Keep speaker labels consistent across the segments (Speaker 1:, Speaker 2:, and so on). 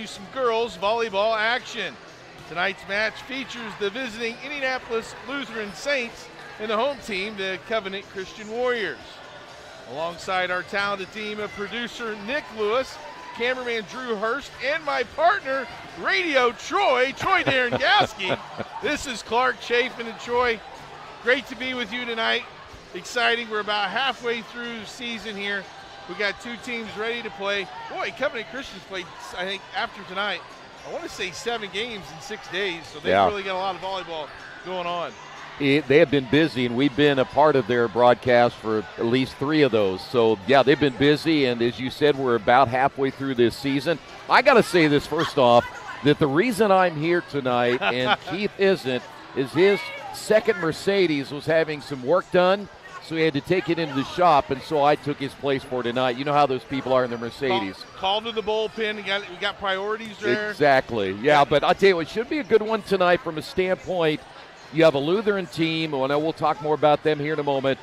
Speaker 1: you some girls volleyball action. Tonight's match features the visiting Indianapolis Lutheran Saints and the home team, the Covenant Christian Warriors. Alongside our talented team of producer Nick Lewis, cameraman Drew Hurst, and my partner, Radio Troy Darren-Gasky. This is Clark Chafin. And Troy, great to be with you tonight. Exciting. We're about halfway through the season here. We got two teams ready to play. Boy, Covenant Christian's played, I think, after tonight, I want to say 7 games in 6 days. So they've really got a lot of volleyball going on.
Speaker 2: They have been busy, and we've been a part of their broadcast for at least 3 of those. So, yeah, they've been busy, and as you said, we're about halfway through this season. I got to say this first off, that the reason I'm here tonight and Keith isn't is his second Mercedes was having some work done, so he had to take it into the shop, and so I took his place for tonight. You know how those people are in their Mercedes.
Speaker 1: Call to the bullpen. We got priorities there.
Speaker 2: Exactly. Yeah, but I'll tell you, it should be a good one tonight from a standpoint. You have a Lutheran team, and we'll talk more about them here in a moment,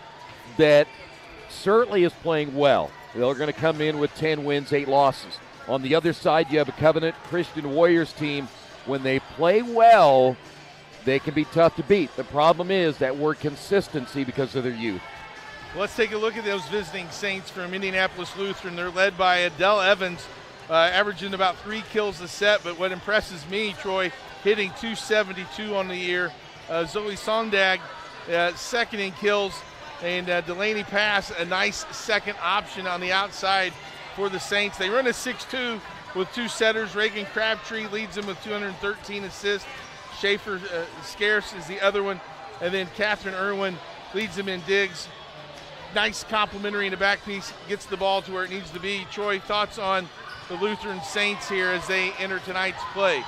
Speaker 2: that certainly is playing well. They're going to come in with 10 wins, 8 losses. On the other side, you have a Covenant Christian Warriors team. When they play well, they can be tough to beat. The problem is that word consistency because of their youth.
Speaker 1: Let's take a look at those visiting Saints from Indianapolis Lutheran. They're led by Adele Evans, averaging about 3 kills a set. But what impresses me, Troy, hitting 272 on the year. Zoe Sondag, second in kills, and Delaney Pass, a nice second option on the outside for the Saints. They run a 6-2 with 2 setters. Reagan Crabtree leads them with 213 assists. Schaefer Scarce is the other one, and then Catherine Irwin leads them in digs. Nice complimentary in the back piece, gets the ball to where it needs to be. Troy, thoughts on the Lutheran Saints here as they enter tonight's play?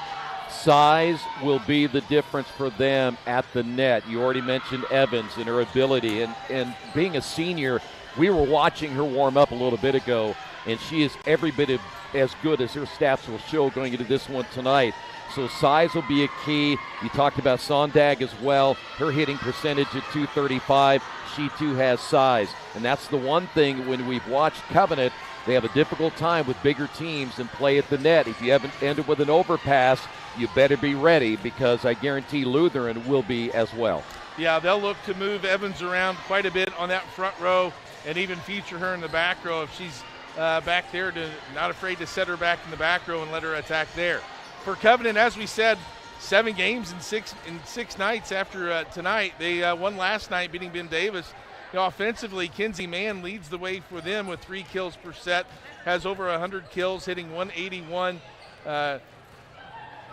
Speaker 2: Size will be the difference for them at the net. You already mentioned Evans and her ability, and being a senior, we were watching her warm up a little bit ago, and she is every bit as good as her stats will show going into this one tonight. So size will be a key. You talked about Sondag as well. Her hitting percentage at 235. She too has size. And that's the one thing when we've watched Covenant, they have a difficult time with bigger teams and play at the net. If you haven't ended with an overpass, you better be ready, because I guarantee Lutheran will be as well.
Speaker 1: Yeah, they'll look to move Evans around quite a bit on that front row and even feature her in the back row if she's back there, not afraid to set her back in the back row and let her attack there. For Covenant, as we said, 7 games in 6 nights after tonight. They won last night, beating Ben Davis. Offensively, Kinsey Mann leads the way for them with 3 kills per set, has over 100 kills, hitting 181.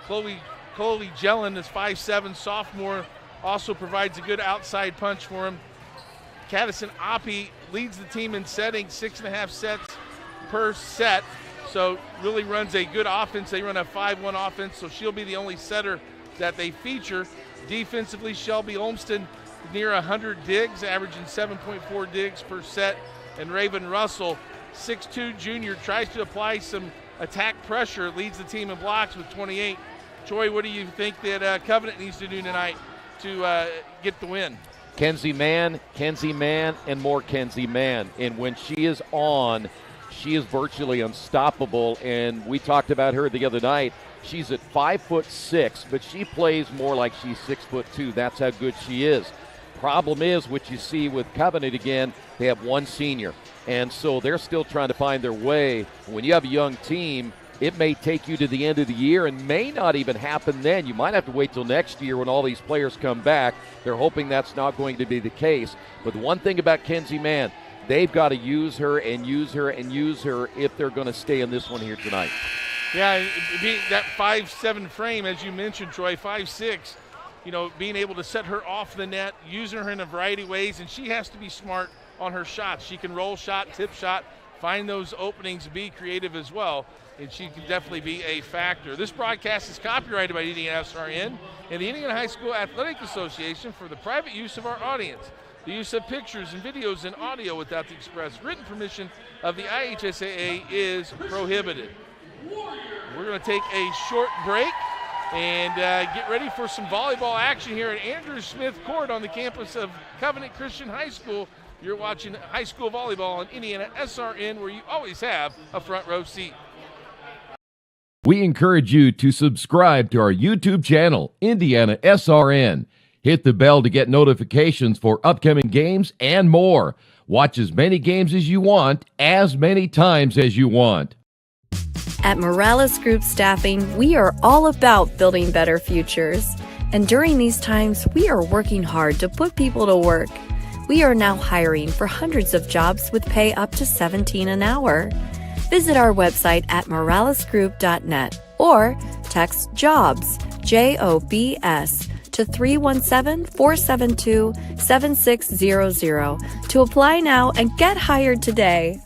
Speaker 1: Chloe Jellin is 5'7", sophomore, also provides a good outside punch for him. Caddison Oppie leads the team in setting, 6.5 sets per set, so really runs a good offense. They run a 5-1 offense, so she'll be the only setter that they feature. Defensively, Shelby Olmston near 100 digs, averaging 7.4 digs per set. And Raven Russell, 6'2" junior, tries to apply some attack pressure, leads the team in blocks with 28. Troy, what do you think that Covenant needs to do tonight to get the win?
Speaker 2: Kinsey Mann, and more Kinsey Mann. And when she is on, she is virtually unstoppable. And we talked about her the other night. She's at 5'6", but she plays more like she's 6'2". That's how good she is. Problem is, what you see with Covenant again, they have 1 senior. And so they're still trying to find their way. When you have a young team, it may take you to the end of the year and may not even happen then. You might have to wait till next year when all these players come back. They're hoping that's not going to be the case. But the one thing about Kinsey Mann, they've got to use her and use her and use her if they're going to stay in this one here tonight.
Speaker 1: Yeah, that 5'7" frame, as you mentioned, Troy, 5'6", being able to set her off the net, using her in a variety of ways, and she has to be smart on her shots. She can roll shot, tip shot, find those openings, be creative as well, and she can definitely be a factor. This broadcast is copyrighted by IndianaSRN and the Indiana High School Athletic Association for the private use of our audience. The use of pictures and videos and audio without the express written permission of the IHSAA is prohibited. We're going to take a short break and get ready for some volleyball action here at Andrew Smith Court on the campus of Covenant Christian High School. You're watching high school volleyball on IndianaSRN, where you always have a front row seat.
Speaker 2: We encourage you to subscribe to our YouTube channel, IndianaSRN. Hit the bell to get notifications for upcoming games and more. Watch as many games as you want, as many times as you want.
Speaker 3: At Morales Group Staffing, we are all about building better futures. And during these times, we are working hard to put people to work. We are now hiring for hundreds of jobs with pay up to $17 an hour. Visit our website at moralesgroup.net or text JOBS, JOBS, to 317-472-7600 to apply now and get hired today.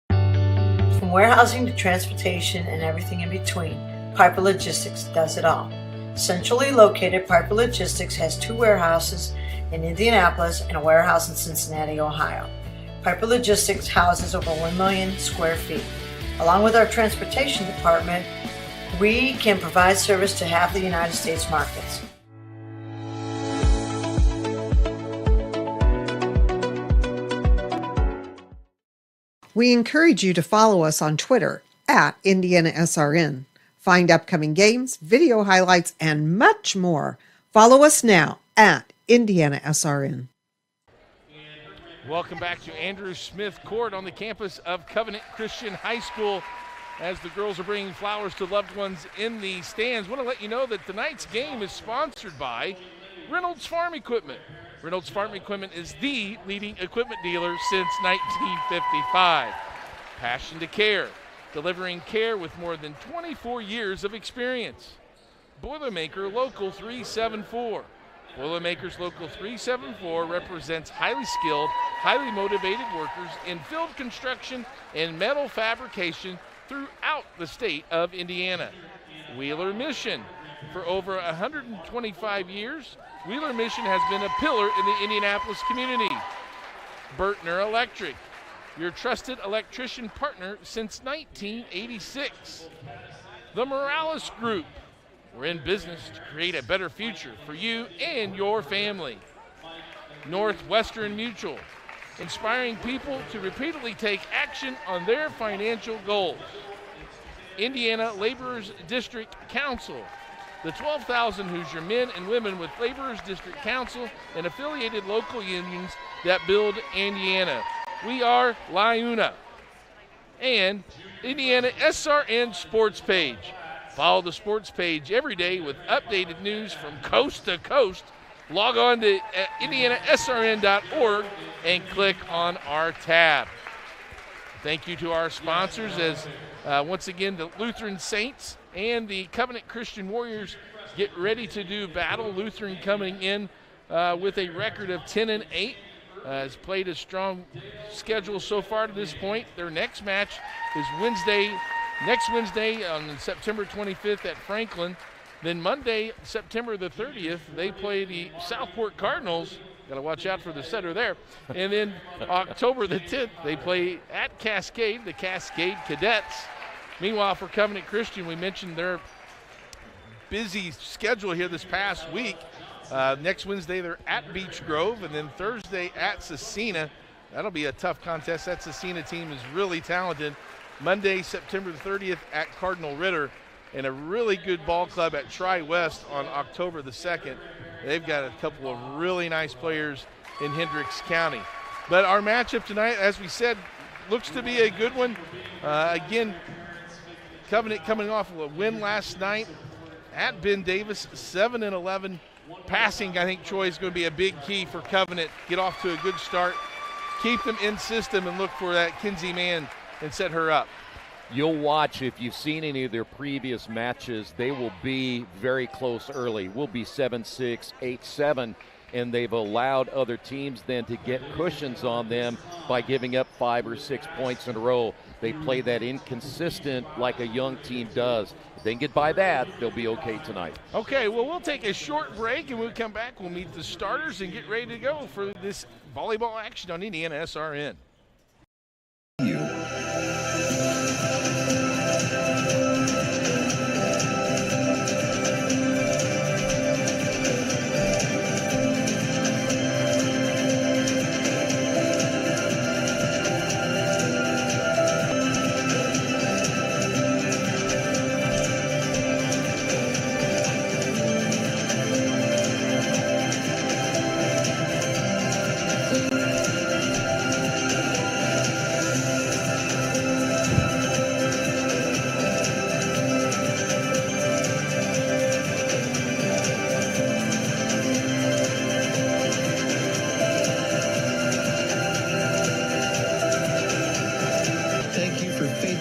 Speaker 4: From warehousing to transportation and everything in between, Piper Logistics does it all. Centrally located, Piper Logistics has 2 warehouses in Indianapolis and a warehouse in Cincinnati, Ohio. Piper Logistics houses over 1 million square feet. Along with our transportation department, we can provide service to half the United States markets.
Speaker 5: We encourage you to follow us on Twitter at IndianaSRN. Find upcoming games, video highlights, and much more. Follow us now at IndianaSRN.
Speaker 1: Welcome back to Andrew Smith Court on the campus of Covenant Christian High School as the girls are bringing flowers to loved ones in the stands. I want to let you know that tonight's game is sponsored by Reynolds Farm Equipment. Reynolds Farm Equipment is the leading equipment dealer since 1955. Passion to care, delivering care with more than 24 years of experience. Boilermaker Local 374. Boilermakers Local 374 represents highly skilled, highly motivated workers in field construction and metal fabrication throughout the state of Indiana. Wheeler Mission. For over 125 years, Wheeler Mission has been a pillar in the Indianapolis community. Bertner Electric, your trusted electrician partner since 1986. The Morales Group. We're in business to create a better future for you and your family. Northwestern Mutual, inspiring people to repeatedly take action on their financial goals. Indiana Laborers District Council, the 12,000 Hoosier men and women with Laborers District Council and affiliated local unions that build Indiana. We are LIUNA. And IndianaSRN Sports Page. Follow the sports page every day with updated news from coast to coast. Log on to IndianaSRN.org and click on our tab. Thank you to our sponsors as once again the Lutheran Saints and the Covenant Christian Warriors get ready to do battle. Lutheran coming in with a record of 10-8. Has played a strong schedule so far to this point. Their next match is next Wednesday on September 25th at Franklin. Then Monday, September the 30th, they play the Southport Cardinals. Got to watch out for the setter there. And then October the 10th, they play at Cascade, the Cascade Cadets. Meanwhile, for Covenant Christian, we mentioned their busy schedule here this past week. Next Wednesday, they're at Beech Grove, and then Thursday at Cecina. That'll be a tough contest. That Cecina team is really talented. Monday, September the 30th at Cardinal Ritter, and a really good ball club at Tri-West on October the 2nd. They've got a couple of really nice players in Hendricks County. But our matchup tonight, as we said, looks to be a good one. Again, Covenant coming off of a win last night at Ben Davis, 7-11. Passing, I think, Troy, is going to be a big key for Covenant. Get off to a good start, keep them in system, and look for that Kinsey Mann and set her up.
Speaker 2: You'll watch, if you've seen any of their previous matches, they will be very close early. We'll be 7-6, 8-7, and they've allowed other teams then to get cushions on them by giving up 5 or 6 points in a row. They play that inconsistent like a young team does. If they can get by that, they'll be okay tonight.
Speaker 1: Okay, well, we'll take a short break, and when we come back, we'll meet the starters and get ready to go for this volleyball action on IndianaSRN.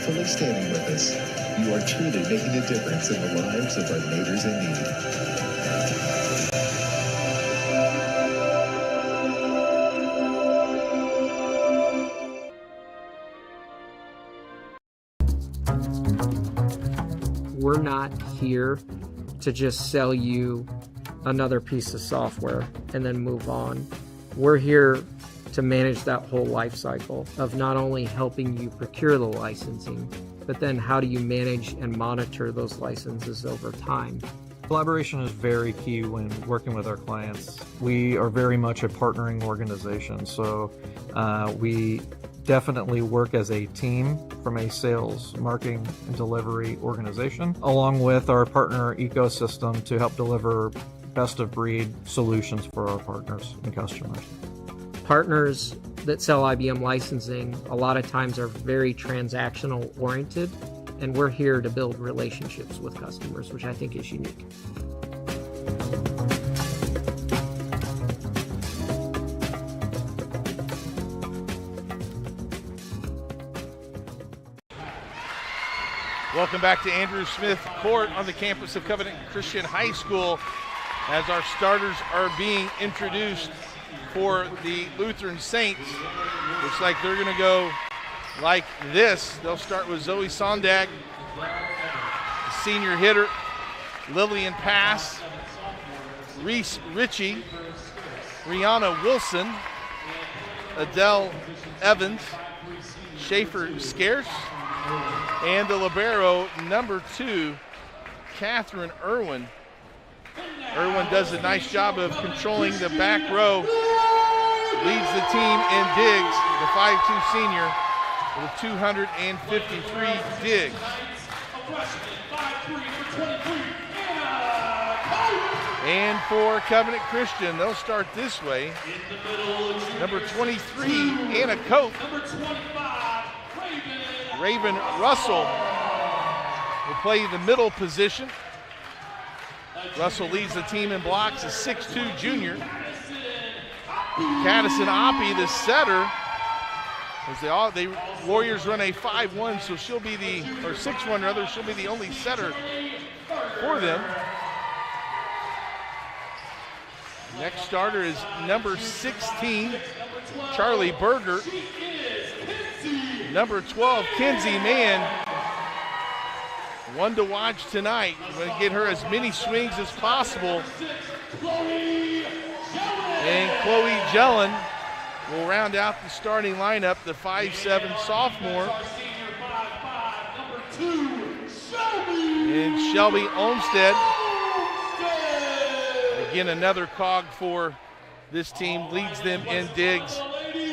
Speaker 6: thoughtfully standing with us, you are truly making a difference in the lives of our neighbors in need.
Speaker 7: We're not here to just sell you another piece of software and then move on. We're here to manage that whole life cycle of not only helping you procure the licensing, but then how do you manage and monitor those licenses over time.
Speaker 8: Collaboration is very key when working with our clients. We are very much a partnering organization, so we definitely work as a team from a sales, marketing, and delivery organization, along with our partner ecosystem to help deliver best-of-breed solutions for our partners and customers.
Speaker 7: Partners that sell IBM licensing a lot of times are very transactional oriented, and we're here to build relationships with customers, which I think is unique.
Speaker 1: Welcome back to Andrew Smith Court on the campus of Covenant Christian High School as our starters are being introduced for the Lutheran Saints. Looks like they're going to go like this. They'll start with Zoe Sondag, the senior hitter, Lillian Pass, Reese Ritchie, Rihanna Wilson, Adele Evans, Schaefer Scarce, and the libero, number 2, Catherine Irwin. Irwin does a nice job of controlling the back row, leads the team in digs, the 5'2" senior with 253 digs. And for Covenant Christian, they'll start this way. Number 23, Anna Cope. Raven Russell will play the middle position. Russell leads the team in blocks, a 6'2" junior. Caddison Oppie, the setter, as the Warriors run a 5-1, so she'll be the, or 6-1 rather, she'll be the only setter for them. Next starter is number 16, Charlie Berger. Number 12, Kenzie Mann. One to watch tonight. We're going to get her as many swings as possible. And Chloe Jellin will round out the starting lineup, the 5'7" sophomore. And Shelby Olmstead. Again, another cog for this team, leads them in digs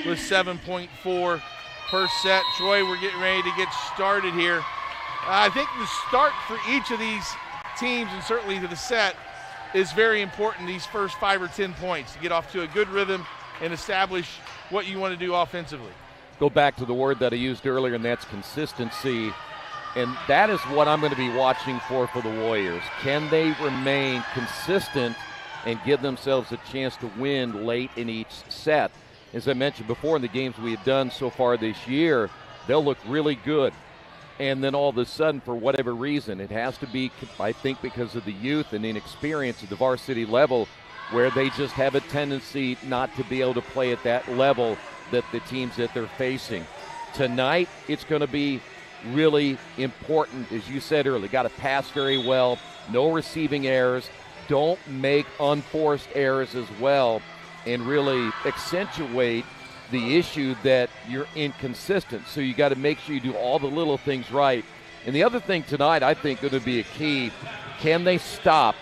Speaker 1: with 7.4 per set. Troy, we're getting ready to get started here. I think the start for each of these teams, and certainly to the set, is very important, these first 5 or 10 points, to get off to a good rhythm and establish what you want to do offensively.
Speaker 2: Go back to the word that I used earlier, and that's consistency. And that is what I'm going to be watching for the Warriors. Can they remain consistent and give themselves a chance to win late in each set? As I mentioned before, in the games we have done so far this year, they'll look really good. And then all of a sudden, for whatever reason, it has to be, I think, because of the youth and inexperience at the varsity level, where they just have a tendency not to be able to play at that level that the teams that they're facing. Tonight, it's going to be really important, as you said earlier. Got to pass very well, no receiving errors. Don't make unforced errors as well, and really accentuate the issue that you're inconsistent. So you got to make sure you do all the little things right. And the other thing tonight, I think, going to be a key, can they stop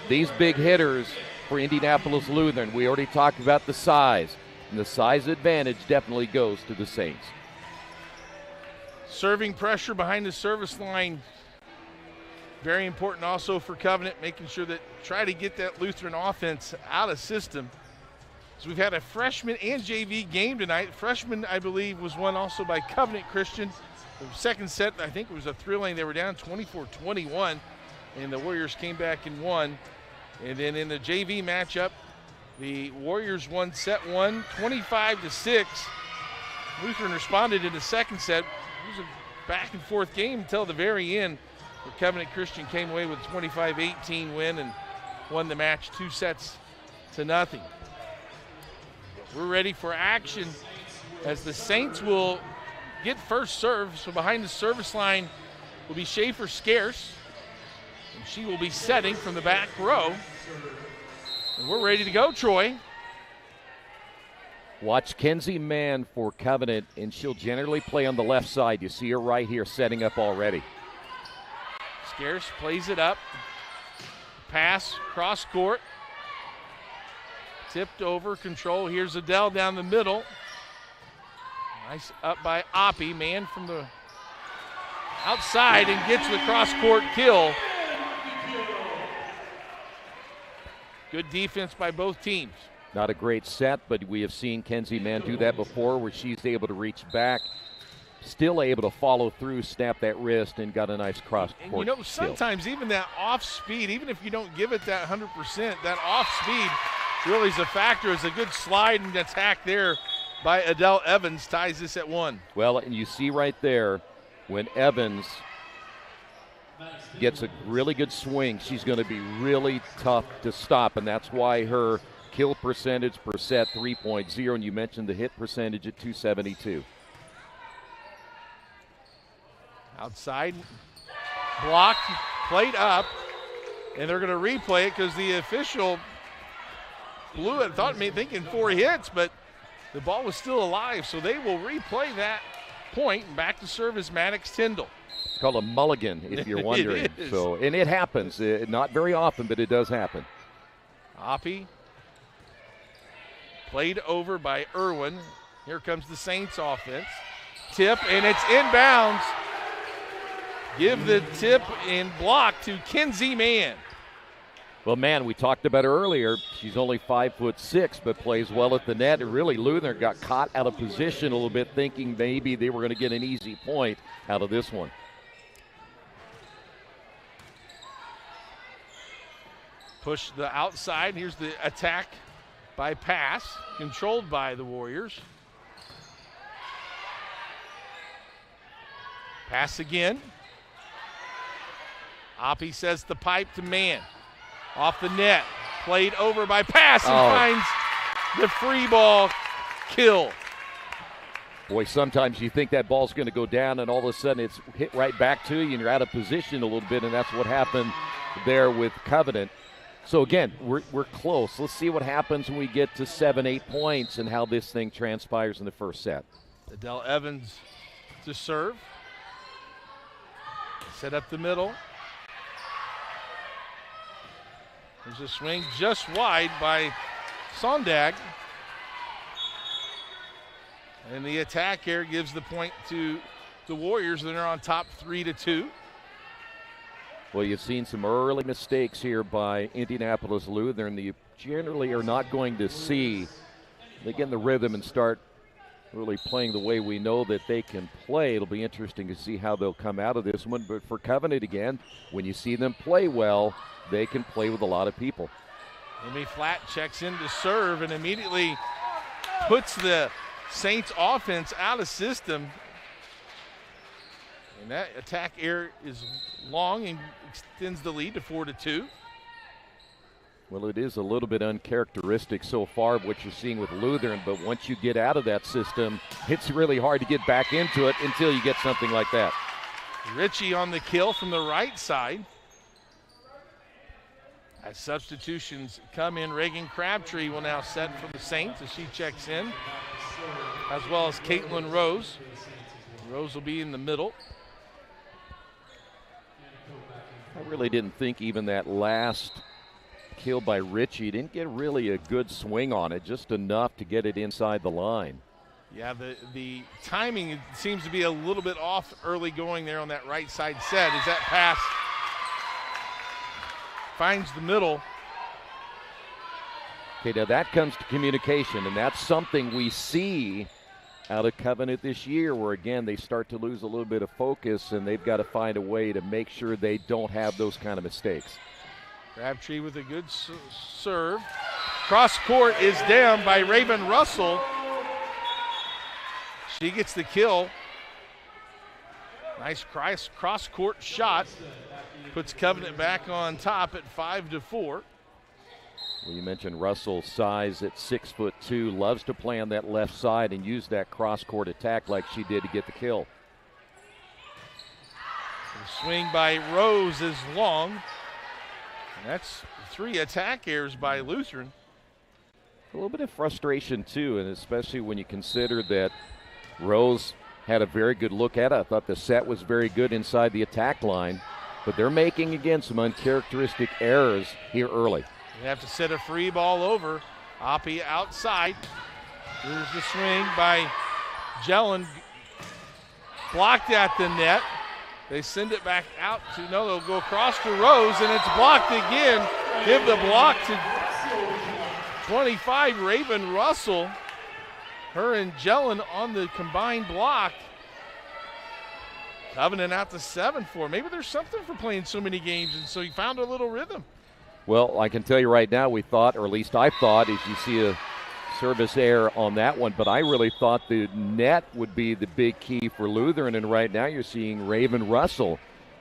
Speaker 2: these big hitters for Indianapolis Lutheran? We already talked about the size, and the size advantage definitely goes to the Saints.
Speaker 1: Serving pressure behind the service line, very important also for Covenant, making sure that try to get that Lutheran offense out of system. So we've had a freshman and JV game tonight. Freshman, I believe, was won also by Covenant Christian. The second set, I think it was a thrilling. They were down 24-21, and the Warriors came back and won. And then in the JV matchup, the Warriors won set 1, 25-6. Lutheran responded in the second set. It was a back and forth game until the very end, where Covenant Christian came away with a 25-18 win and won the match 2-0. We're ready for action as the Saints will get first serve. So behind the service line will be Schaefer Scarce, and she will be setting from the back row. And we're ready to go, Troy.
Speaker 2: Watch Kenzie Mann for Covenant, and she'll generally play on the left side. You see her right here setting up already.
Speaker 1: Scarce plays it up. Pass, cross court. Tipped over, control. Here's Adele down the middle. Nice up by Oppie. Man from the outside and gets the cross court kill. Good defense by both teams.
Speaker 2: Not a great set, but we have seen Kenzie Mann do that before, where she's able to reach back, still able to follow through, snap that wrist, and got a nice cross court
Speaker 1: And you know, sometimes even that off speed, even if you don't give it that 100%, that off speed really is a factor. It's a good slide and attack there by Adele Evans, ties this at 1.
Speaker 2: Well, and you see right there, when Evans gets a really good swing, she's going to be really tough to stop, and that's why her kill percentage per set 3.0, and you mentioned the hit percentage at 272.
Speaker 1: Outside, blocked, played up, and they're going to replay it because the official blew it, thinking 4 hits, but the ball was still alive, so they will replay that point. Back to serve is Maddox Tyndall.
Speaker 2: It's called a mulligan, if you're wondering. So, and it happens, not very often, but it does happen.
Speaker 1: Oppie played over by Irwin. Here comes the Saints offense. Tip, and it's inbounds. Give the tip and block to Kenzie Mann.
Speaker 2: Well, man, we talked about her earlier. She's only 5'6", but plays well at the net. And really, Lutheran got caught out of position a little bit, thinking maybe they were going to get an easy point out of this one.
Speaker 1: Push the outside. Here's the attack by pass, controlled by the Warriors. Pass again. Oppie says the pipe to Mann. Off the net, played over by pass and finds the free ball kill.
Speaker 2: Boy, sometimes you think that ball's going to go down, and all of a sudden it's hit right back to you, and you're out of position a little bit, and that's what happened there with Covenant. So, again, we're close. Let's see what happens when we get to 7-8 points and how this thing transpires in the first set.
Speaker 1: Adele Evans to serve. Set up the middle. There's a swing just wide by Sondag. And the attack here gives the point to the Warriors. They're on top 3-2.
Speaker 2: Well, you've seen some early mistakes here by Indianapolis Lutheran that you generally are not going to see. They get in the rhythm and start really playing the way we know that they can play. It'll be interesting to see how they'll come out of this one. But for Covenant, again, when you see them play well, they can play with a lot of people.
Speaker 1: Amy Flatt checks in to serve and immediately puts the Saints offense out of system. And that attack error is long and extends the lead to 4-2.
Speaker 2: Well, it is a little bit uncharacteristic so far of what you're seeing with Lutheran, but once you get out of that system, it's really hard to get back into it until you get something like that.
Speaker 1: Ritchie on the kill from the right side. As substitutions come in, Reagan Crabtree will now set for the Saints as she checks in, as well as Caitlin Rose. Rose will be in the middle.
Speaker 2: I really didn't think even that last kill by Ritchie didn't get really a good swing on it, just enough to get it inside the line.
Speaker 1: Yeah, the timing seems to be a little bit off early going there on that right side set as that pass finds the middle.
Speaker 2: Okay, now that comes to communication, and that's something we see out of Covenant this year where, again, they start to lose a little bit of focus, and they've got to find a way to make sure they don't have those kind of mistakes.
Speaker 1: Crabtree with a good serve. Cross court is down by Raven Russell. She gets the kill. Nice cross-court shot. Puts Covenant back on top at 5-4.
Speaker 2: Well, you mentioned Russell's size at 6'2", loves to play on that left side and use that cross-court attack like she did to get the kill.
Speaker 1: The swing by Rose is long. And that's 3 attack errors by Lutheran.
Speaker 2: A little bit of frustration, too, and especially when you consider that Rose had a very good look at it. I thought the set was very good inside the attack line, but they're making, again, some uncharacteristic errors here early.
Speaker 1: They have to set a free ball over. Oppie outside. Here's the swing by Jelen. Blocked at the net. They send it back out to, no, they'll go across to Rose, and it's blocked again. Give the block to 25, Raven Russell. Her and Jelen on the combined block. Covenant out to 7-4. Maybe there's something for playing so many games, and so you found a little rhythm.
Speaker 2: Well, I can tell you right now, we thought, or at least I thought, as you see a service error on that one, but I really thought the net would be the big key for Lutheran, and right now you're seeing Raven Russell,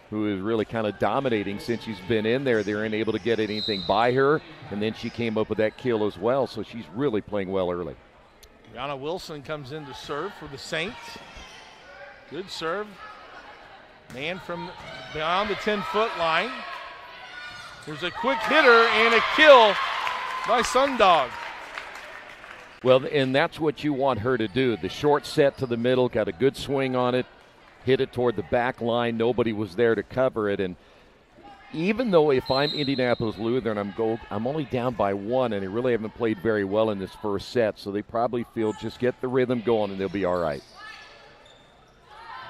Speaker 2: who is really kind of dominating since she's been in there. They weren't able to get anything by her, and then she came up with that kill as well, so she's really playing well early.
Speaker 1: Brianna Wilson comes in to serve for the Saints. Good serve. Man from beyond the 10-foot line. There's a quick hitter and a kill by Sundog.
Speaker 2: Well, and that's what you want her to do. The short set to the middle, got a good swing on it, hit it toward the back line. Nobody was there to cover it. And even though if I'm Indianapolis Lutheran, I'm only down by 1, and they really haven't played very well in this first set, so they probably feel just get the rhythm going and they'll be all right.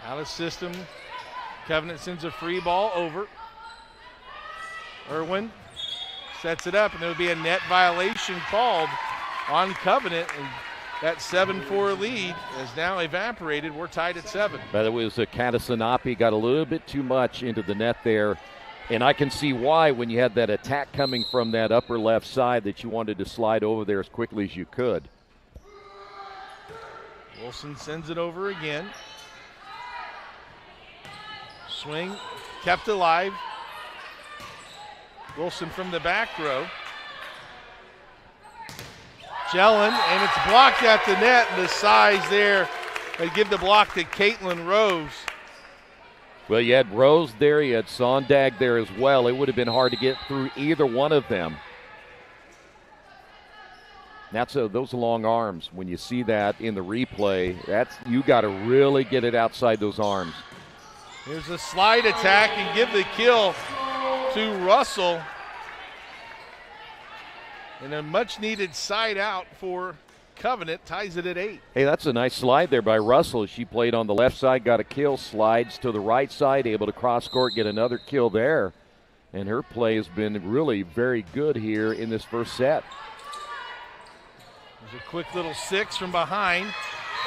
Speaker 1: Out of system. Covenant sends a free ball over. Irwin sets it up, and there will be a net violation called on Covenant, and that 7-4 lead has now evaporated. We're tied at 7.
Speaker 2: But it was Katasanapi got a little bit too much into the net there, and I can see why when you had that attack coming from that upper left side that you wanted to slide over there as quickly as you could.
Speaker 1: Wilson sends it over again. Swing kept alive. Wilson from the back row. Jelen, and it's blocked at the net, and the size there. They give the block to Caitlin Rose.
Speaker 2: Well, you had Rose there, you had Sondag there as well. It would have been hard to get through either one of them. That's those long arms. When you see that in the replay, you got to really get it outside those arms.
Speaker 1: Here's a slide attack and give the kill to Russell. And a much-needed side out for Covenant, ties it at 8.
Speaker 2: Hey, that's a nice slide there by Russell. She played on the left side, got a kill, slides to the right side, able to cross-court, get another kill there. And her play has been really very good here in this first set.
Speaker 1: There's a quick little 6 from behind.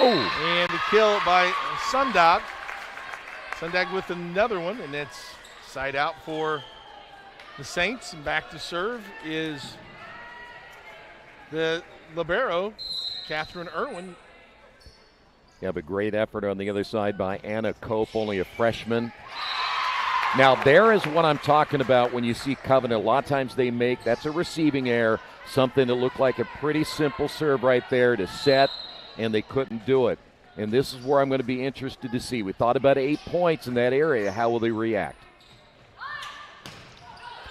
Speaker 2: Oh!
Speaker 1: And the kill by Sundag. Sundag with another one, and it's side out for the Saints. And back to serve is the libero, Catherine Irwin.
Speaker 2: You have a great effort on the other side by Anna Cope, only a freshman. Now, there is what I'm talking about when you see Covenant. A lot of times they make, that's a receiving error, something that looked like a pretty simple serve right there to set, and they couldn't do it. And this is where I'm going to be interested to see. We thought about 8 points in that area. How will they react?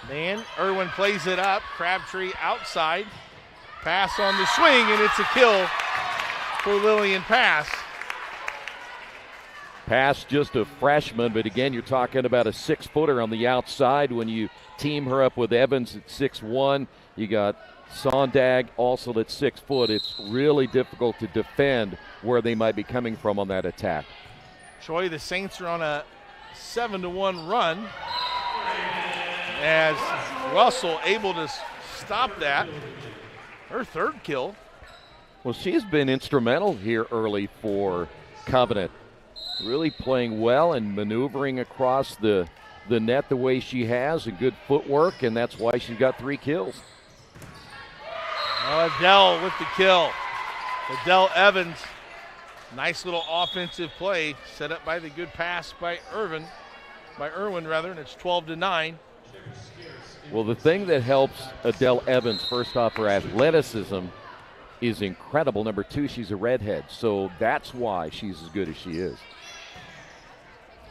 Speaker 1: Man, Irwin plays it up. Crabtree outside. Pass on the swing, and it's a kill for Lillian Pass.
Speaker 2: Pass just a freshman, but again, you're talking about a 6-footer on the outside. When you team her up with Evans at 6'1", you got Sondag also at 6 foot. It's really difficult to defend where they might be coming from on that attack.
Speaker 1: Troy, the Saints are on a 7-1 run as Russell able to stop that. Her third kill.
Speaker 2: Well, she's been instrumental here early for Covenant. Really playing well and maneuvering across the net the way she has, and good footwork, and that's why she's got 3 kills.
Speaker 1: Adele with the kill. Adele Evans Nice little offensive play set up by the good pass by Irwin, and it's 12-9.
Speaker 2: Well, the thing that helps Adele Evans, first off, her athleticism is incredible. Number two, she's a redhead, so that's why she's as good as she is.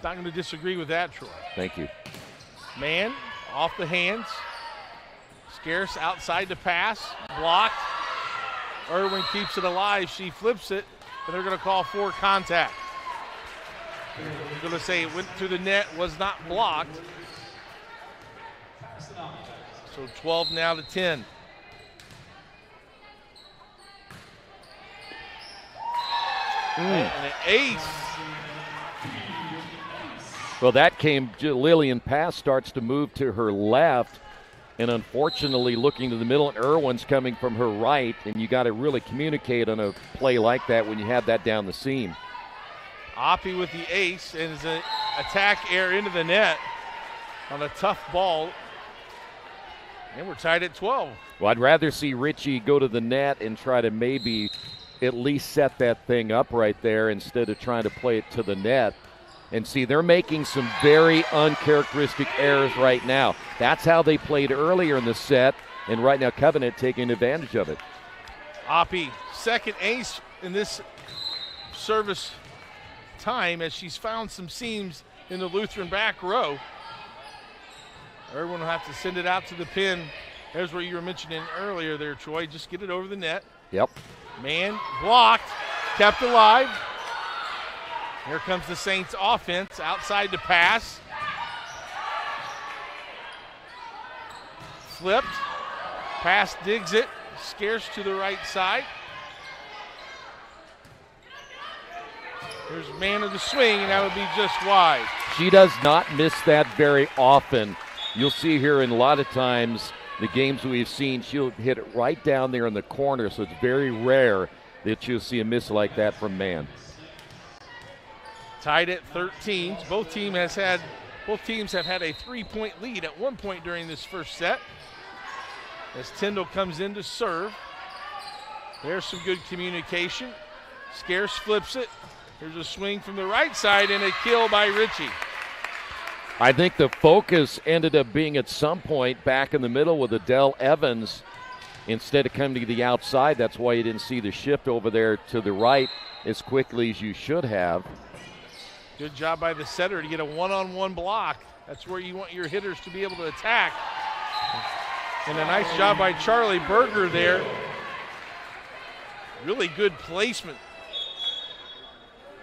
Speaker 1: Not going to disagree with that, Troy.
Speaker 2: Thank you.
Speaker 1: Man, off the hands. Scarce outside to pass, blocked. Irwin keeps it alive. She flips it, and they're going to call for contact. They're going to say it went through the net, was not blocked. So 12 now to 10. And an ace.
Speaker 2: Well, that came, Lillian pass starts to move to her left, and unfortunately looking to the middle, and Irwin's coming from her right, and you got to really communicate on a play like that when you have that down the seam.
Speaker 1: Oppie with the ace, and is an attack air into the net on a tough ball. And we're tied at 12.
Speaker 2: Well, I'd rather see Richie go to the net and try to maybe at least set that thing up right there instead of trying to play it to the net. And see, they're making some very uncharacteristic errors right now. That's how they played earlier in the set, and right now Covenant taking advantage of it.
Speaker 1: Oppie, second ace in this service time as she's found some seams in the Lutheran back row. Irwin will have to send it out to the pin. There's what you were mentioning earlier there, Troy. Just get it over the net.
Speaker 2: Yep.
Speaker 1: Man blocked, kept alive. Here comes the Saints offense, outside to pass. Flipped, pass digs it, Scarce to the right side. There's man of the swing, and that would be just wide.
Speaker 2: She does not miss that very often. You'll see here in a lot of times, the games we've seen, she'll hit it right down there in the corner, so it's very rare that you'll see a miss like that from man.
Speaker 1: Tied at 13. Both teams have had a 3-point lead at one point during this first set. As Tyndall comes in to serve. There's some good communication. Scarce flips it. There's a swing from the right side and a kill by Richie.
Speaker 2: I think the focus ended up being at some point back in the middle with Adele Evans instead of coming to the outside. That's why you didn't see the shift over there to the right as quickly as you should have.
Speaker 1: Good job by the setter to get a one-on-one block. That's where you want your hitters to be able to attack. And a nice job by Charlie Berger there. Really good placement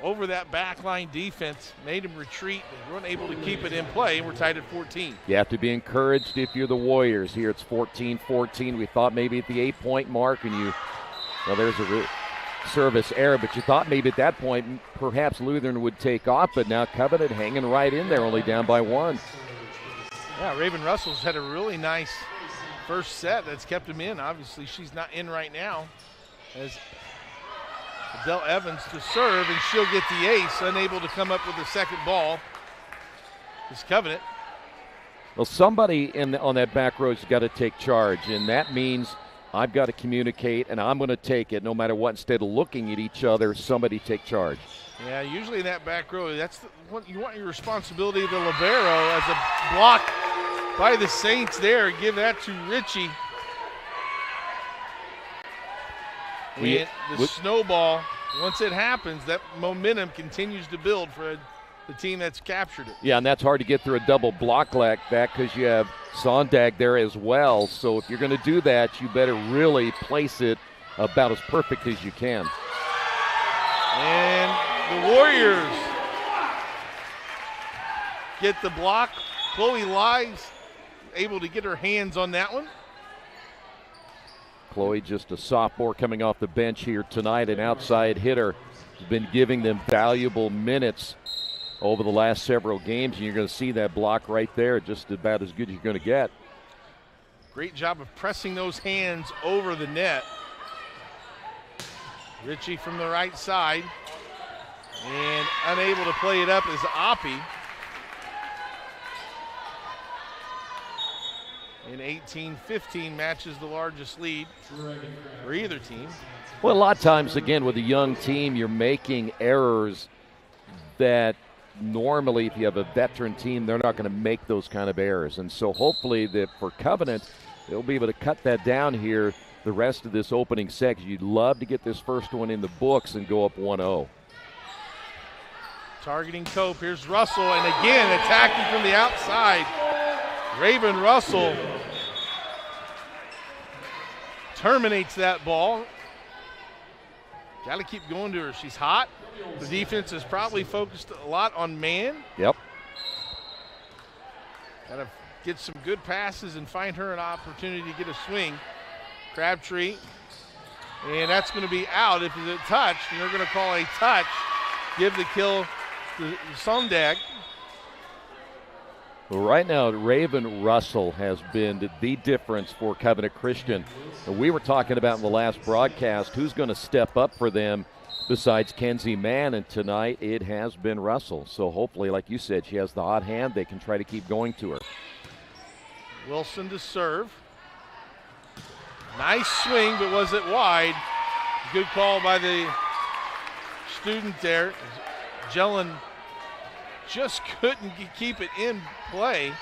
Speaker 1: over that backline defense. Made him retreat. They weren't able to keep it in play, and we're tied at 14.
Speaker 2: You have to be encouraged if you're the Warriors. Here it's 14-14. We thought maybe at the 8-point mark, and there's a service error, but you thought maybe at that point perhaps Lutheran would take off, but now Covenant hanging right in there, only down by one.
Speaker 1: Yeah, Raven Russell's had a really nice first set that's kept him in. Obviously, she's not in right now. As Adele Evans to serve, and she'll get the ace, unable to come up with the second ball. This Covenant.
Speaker 2: Well, somebody on that back row's got to take charge, and that means I've got to communicate, and I'm going to take it no matter what. Instead of looking at each other, somebody take charge.
Speaker 1: Yeah, usually in that back row, that's what you want your responsibility of the libero as a block by the Saints there. Give that to Richie. And the snowball, once it happens, that momentum continues to build for the team that's captured it.
Speaker 2: Yeah, and that's hard to get through a double block like that because you have Sondag there as well. So if you're going to do that, you better really place it about as perfect as you can.
Speaker 1: And the Warriors get the block. Chloe Lies able to get her hands on that one.
Speaker 2: Chloe, just a sophomore coming off the bench here tonight, an outside hitter. Has been giving them valuable minutes over the last several games, and you're going to see that block right there, just about as good as you're going to get.
Speaker 1: Great job of pressing those hands over the net. Richie from the right side, and unable to play it up is Oppie. And And 18-15 matches the largest lead for either team.
Speaker 2: Well, a lot of times, again, with a young team, you're making errors that normally, if you have a veteran team, they're not going to make those kind of errors. And so hopefully that for Covenant, they'll be able to cut that down here the rest of this opening set, 'cause you'd love to get this first one in the books and go up 1-0.
Speaker 1: Targeting Cope. Here's Russell, and again attacking from the outside. Raven Russell terminates that ball. Got to keep going to her. She's hot. The defense is probably focused a lot on man.
Speaker 2: Yep.
Speaker 1: Got to get some good passes and find her an opportunity to get a swing. Crabtree, and that's going to be out if it's a touch, and they're going to call a touch. Give the kill to Sondag.
Speaker 2: Well, right now, Raven Russell has been the difference for Covenant Christian. We were talking about in the last broadcast who's going to step up for them besides Kenzie Mann, and tonight it has been Russell. So hopefully, like you said, she has the hot hand. They can try to keep going to her.
Speaker 1: Wilson to serve. Nice swing, but was it wide? Good call by the student there. Jellen just couldn't keep it in play.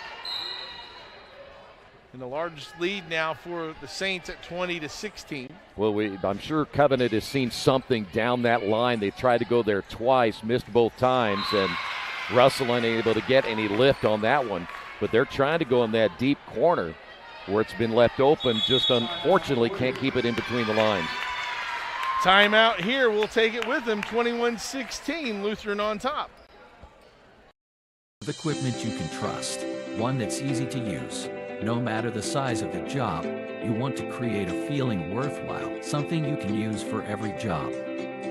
Speaker 1: And the largest lead now for the Saints at 20-16.
Speaker 2: Well, I'm sure Covenant has seen something down that line. They tried to go there twice, missed both times, and Russell unable to get any lift on that one. But they're trying to go in that deep corner where it's been left open, just unfortunately can't keep it in between the lines.
Speaker 1: Timeout here. We'll take it with them. 21-16, Lutheran on top.
Speaker 9: Equipment you can trust, one that's easy to use. No matter the size of the job, you want to create a feeling worthwhile, something you can use for every job.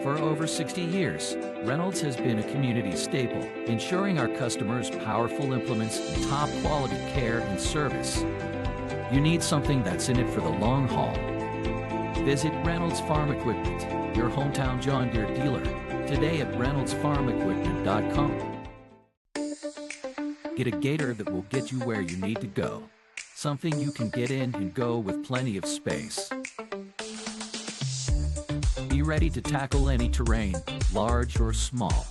Speaker 9: For over 60 years, Reynolds has been a community staple, ensuring our customers powerful implements and top quality care and service. You need something that's in it for the long haul. Visit Reynolds Farm Equipment, your hometown John Deere dealer, today at reynoldsfarmequipment.com. Get a gator that will get you where you need to go. Something you can get in and go with plenty of space. Be ready to tackle any terrain, large or small.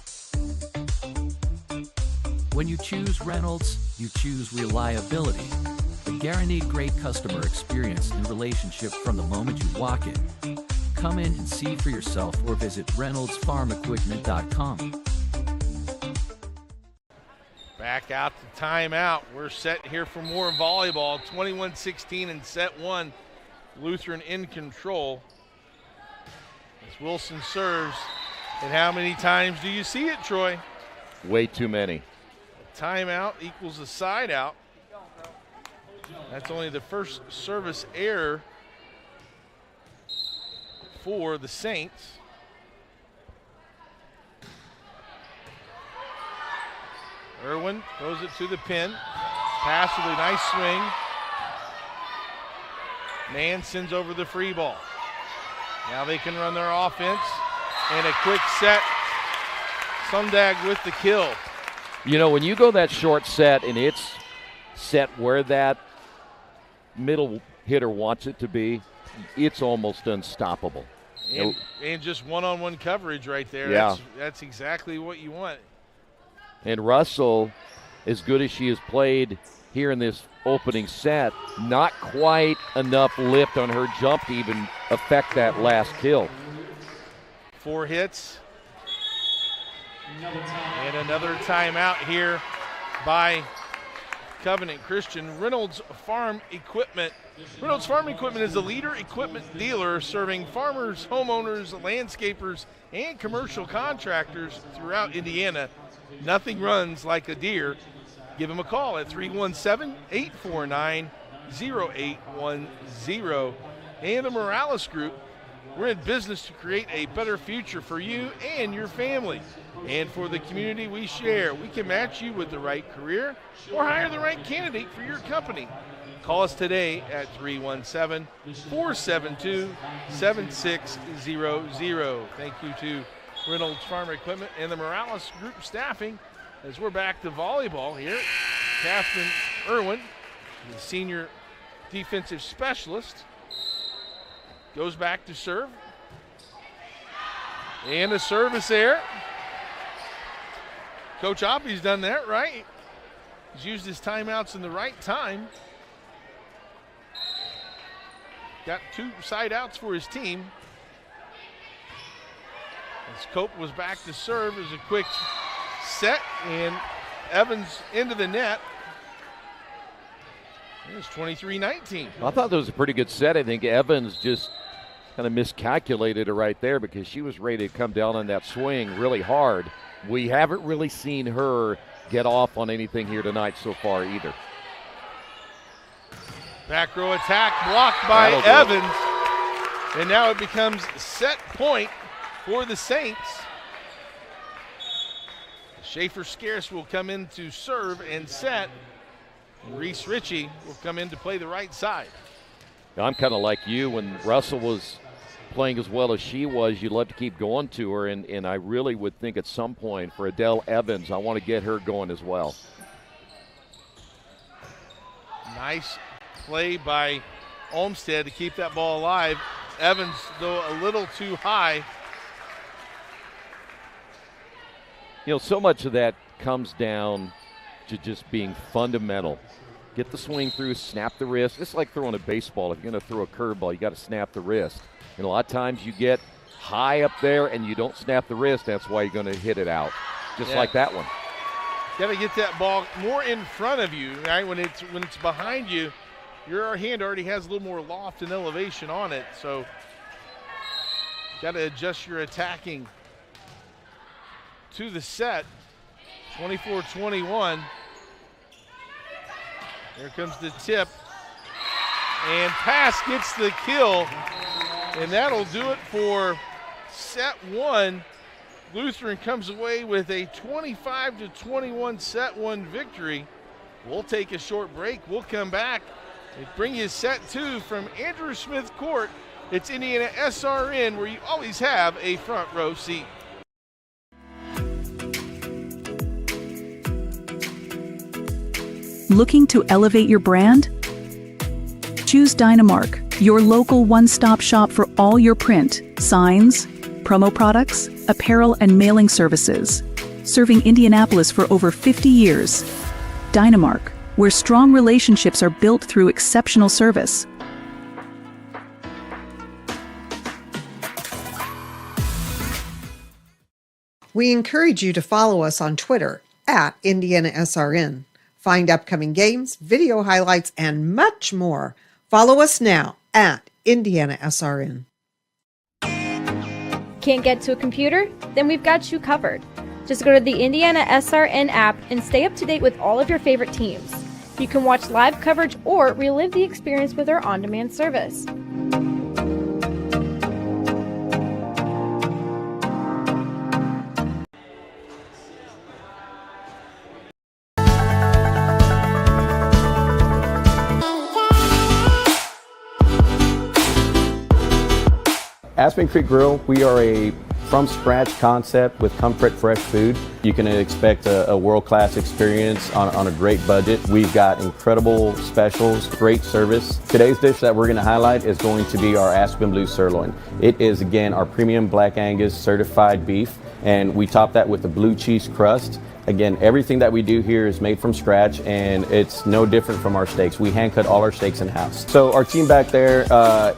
Speaker 9: When you choose Reynolds, you choose reliability. A guaranteed great customer experience and relationship from the moment you walk in. Come in and see for yourself or visit reynoldsfarmequipment.com.
Speaker 1: Back out to timeout. We're set here for more volleyball. 21-16 in set one. Lutheran in control. As Wilson serves. And how many times do you see it, Troy?
Speaker 2: Way too many.
Speaker 1: A timeout equals a side out. That's only the first service error for the Saints. Irwin throws it to the pin. Pass with a nice swing. Mann sends over the free ball. Now they can run their offense. And a quick set. Sondag with the kill.
Speaker 2: You know, when you go that short set and it's set where that middle hitter wants it to be, it's almost unstoppable.
Speaker 1: And just one-on-one coverage right there.
Speaker 2: Yeah.
Speaker 1: That's exactly what you want.
Speaker 2: And Russell, as good as she has played here in this opening set, not quite enough lift on her jump to even affect that last kill.
Speaker 1: 4 hits. And another timeout here by Covenant Christian. Reynolds Farm Equipment. Reynolds Farm Equipment is a leader equipment dealer serving farmers, homeowners, landscapers, and commercial contractors throughout Indiana. Nothing runs like a Deere. Give them a call at 317-849-0810. And the Morales Group, we're in business to create a better future for you and your family. And for the community we share, we can match you with the right career or hire the right candidate for your company. Call us today at 317-472-7600. Thank you to Reynolds Farm Equipment and the Morales Group staffing as we're back to volleyball here. Catherine Irwin, the senior defensive specialist. Goes back to serve. And a service there. Coach Oppie's done that right. He's used his timeouts in the right time. Got 2 side outs for his team. As Cope was back to serve, as a quick set, and Evans into the net. It's 23-19.
Speaker 2: I thought that was a pretty good set. I think Evans just kind of miscalculated it right there because she was ready to come down on that swing really hard. We haven't really seen her get off on anything here tonight so far either.
Speaker 1: Back row attack blocked by Evans. And now it becomes set point for the Saints. Schaefer Scarce will come in to serve and set. And Reese Ritchie will come in to play the right side.
Speaker 2: I'm kind of like you. When Russell was playing as well as she was, you'd love to keep going to her, and I really would think at some point for Adele Evans, I want to get her going as well.
Speaker 1: Nice play by Olmsted to keep that ball alive. Evans, though, a little too high.
Speaker 2: You know, so much of that comes down to just being fundamental. Get the swing through, snap the wrist. It's like throwing a baseball. If you're going to throw a curveball, you got to snap the wrist. And a lot of times you get high up there and you don't snap the wrist. That's why you're going to hit it out, just like that one.
Speaker 1: Got to get that ball more in front of you, right? When it's behind you, your hand already has a little more loft and elevation on it. So got to adjust your attacking to the set. 24-21. Here comes the tip. And pass gets the kill. And that'll do it for set one. Lutheran comes away with a 25-21 set one victory. We'll take a short break. We'll come back and bring you set two from Andrew Smith Court. It's IndianaSRN, where you always have a front row seat.
Speaker 10: Looking to elevate your brand? Choose Dynamark, your local one-stop shop for all your print, signs, promo products, apparel, and mailing services. Serving Indianapolis for over 50 years. Dynamark, where strong relationships are built through exceptional service.
Speaker 5: We encourage you to follow us on Twitter at IndianaSRN. Find upcoming games, video highlights, and much more. Follow us now at IndianaSRN.
Speaker 11: Can't get to a computer? Then we've got you covered. Just go to the IndianaSRN app and stay up to date with all of your favorite teams. You can watch live coverage or relive the experience with our on-demand service.
Speaker 12: Aspen Creek Grill, we are a from-scratch concept with comfort fresh food. You can expect a world-class experience on a great budget. We've got incredible specials, great service. Today's dish that we're going to highlight is going to be our Aspen Blue Sirloin. It is, again, our premium Black Angus certified beef, and we top that with a blue cheese crust. Again, everything that we do here is made from scratch, and it's no different from our steaks. We hand cut all our steaks in-house. So our team back there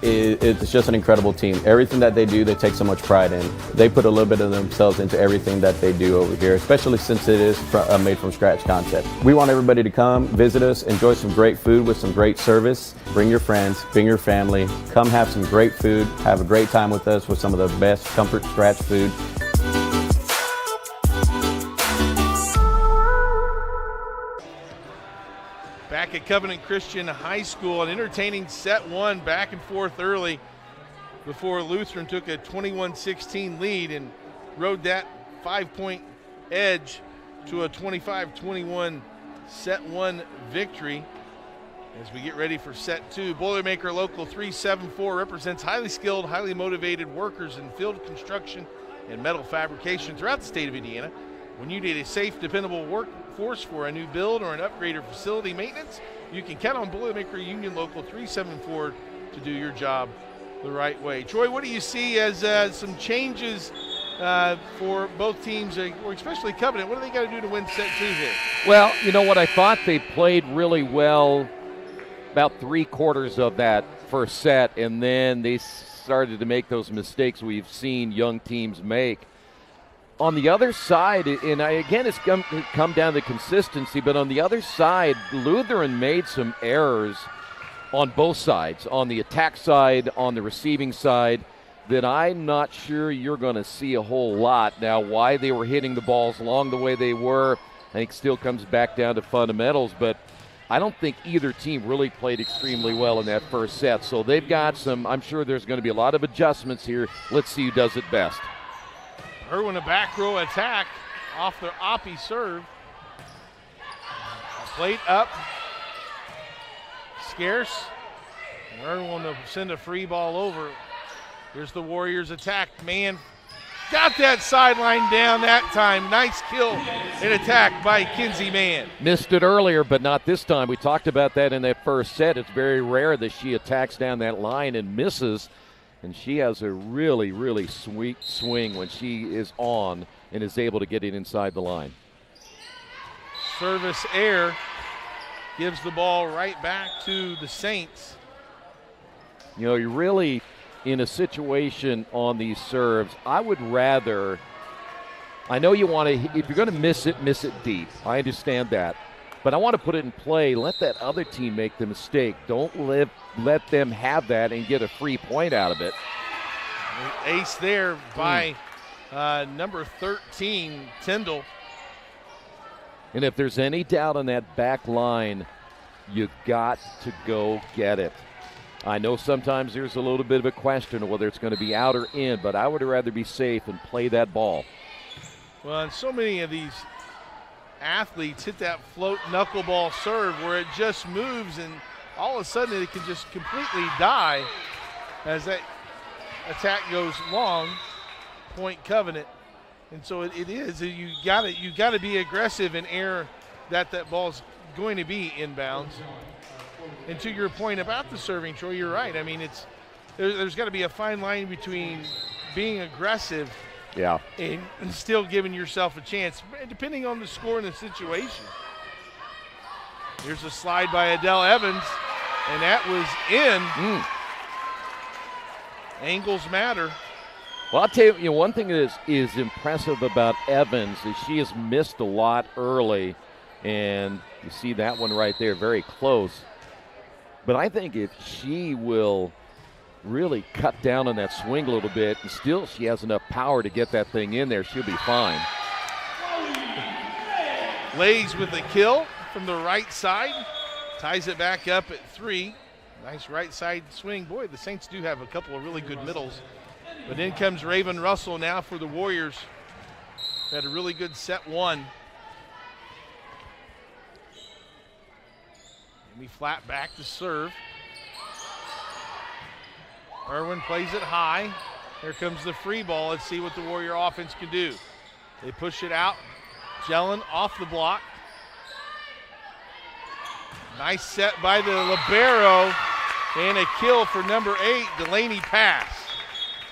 Speaker 12: is just an incredible team. Everything that they do, they take so much pride in. They put a little bit of themselves into everything that they do over here, especially since it is a made from scratch concept. We want everybody to come, visit us, enjoy some great food with some great service. Bring your friends, bring your family, come have some great food, have a great time with us with some of the best comfort scratch food.
Speaker 1: Back at Covenant Christian High School, an entertaining set one, back and forth early before Lutheran took a 21-16 lead and rode that 5-point edge to a 25-21 set one victory. As we get ready for set two, Boilermaker Local 374 represents highly skilled, highly motivated workers in field construction and metal fabrication throughout the state of Indiana. When you need a safe, dependable workforce for a new build or an upgrade or facility maintenance, you can count on Boilermaker Union Local 374 to do your job the right way. Troy, what do you see as some changes for both teams, or especially Covenant? What do they got to do to win set 2 here?
Speaker 2: Well, you know what? I thought they played really well about 3/4 of that first set, and then they started to make those mistakes we've seen young teams make. On the other side, and again, it's come down to consistency, but on the other side, Lutheran made some errors on both sides, on the attack side, on the receiving side, that I'm not sure you're going to see a whole lot. Now, why they were hitting the balls along the way they were, I think still comes back down to fundamentals, but I don't think either team really played extremely well in that first set. So they've got some, I'm sure there's going to be a lot of adjustments here. Let's see who does it best.
Speaker 1: Irwin, a back row attack off their Oppie serve. Plate up. Scarce. And Irwin will send a free ball over. Here's the Warriors attack. Man, got that sideline down that time. Nice kill and attack by Kinsey Mann.
Speaker 2: Missed it earlier, but not this time. We talked about that in that first set. It's very rare that she attacks down that line and misses. And she has a really, really sweet swing when she is on and is able to get it inside the line.
Speaker 1: Service error gives the ball right back to the Saints.
Speaker 2: You know, you're really in a situation on these serves. I would rather, I know you want to, if you're going to miss it deep. I understand that. But I want to put it in play. Let that other team make the mistake. Don't let them have that and get a free point out of it.
Speaker 1: Ace there by number 13, Tyndall.
Speaker 2: And if there's any doubt on that back line, you got to go get it. I know sometimes there's a little bit of a question of whether it's going to be out or in, but I would rather be safe and play that ball.
Speaker 1: Well, and so many of these athletes hit that float knuckleball serve where it just moves and all of a sudden it can just completely die as that attack goes long. Point Covenant. And so it is. You got to be aggressive and air that ball's going to be inbounds. And to your point about the serving, Troy, you're right. I mean, there's got to be a fine line between being aggressive and still giving yourself a chance, depending on the score and the situation. Here's a slide by Adele Evans, and that was in. Angles matter.
Speaker 2: Well, I'll tell you, one thing that is impressive about Evans is she has missed a lot early, and you see that one right there, very close. But I think if she will really cut down on that swing a little bit, and still she has enough power to get that thing in there, she'll be fine.
Speaker 1: Lays with a kill from the right side, ties it back up at 3. Nice right side swing. Boy, the Saints do have a couple of really good middles. But in comes Raven Russell now for the Warriors. Had a really good set 1. Amy flat back to serve. Irwin plays it high. Here comes the free ball. Let's see what the Warrior offense can do. They push it out. Jelen off the block. Nice set by the libero. And a kill for number 8, Delaney Pass.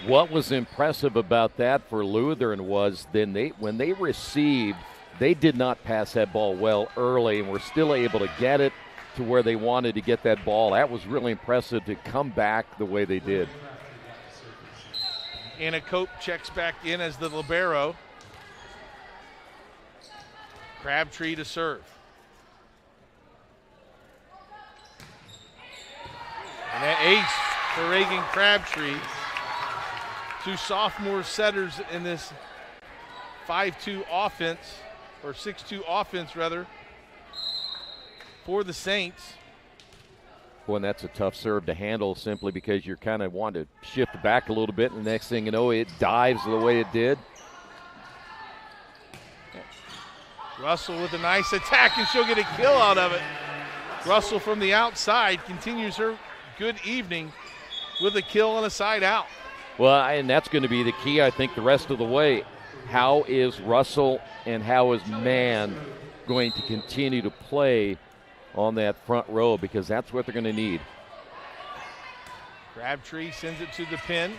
Speaker 2: What was impressive about that for Lutheran was when they received, they did not pass that ball well early and were still able to get it to where they wanted to get that ball. That was really impressive to come back the way they did.
Speaker 1: Anna Cope checks back in as the libero. Crabtree to serve. And that ace for Reagan Crabtree. 2 sophomore setters in this 5-2 offense, or 6-2 offense rather, for the Saints.
Speaker 2: Boy, and that's a tough serve to handle simply because you're kind of wanting to shift back a little bit, and the next thing you know, it dives the way it did.
Speaker 1: Russell with a nice attack, and she'll get a kill out of it. Russell from the outside continues her good evening with a kill and a side out.
Speaker 2: Well, and that's going to be the key, I think, the rest of the way. How is Russell and how is Mann going to continue to play on that front row because that's what they're going to need.
Speaker 1: Crabtree sends it to the pin.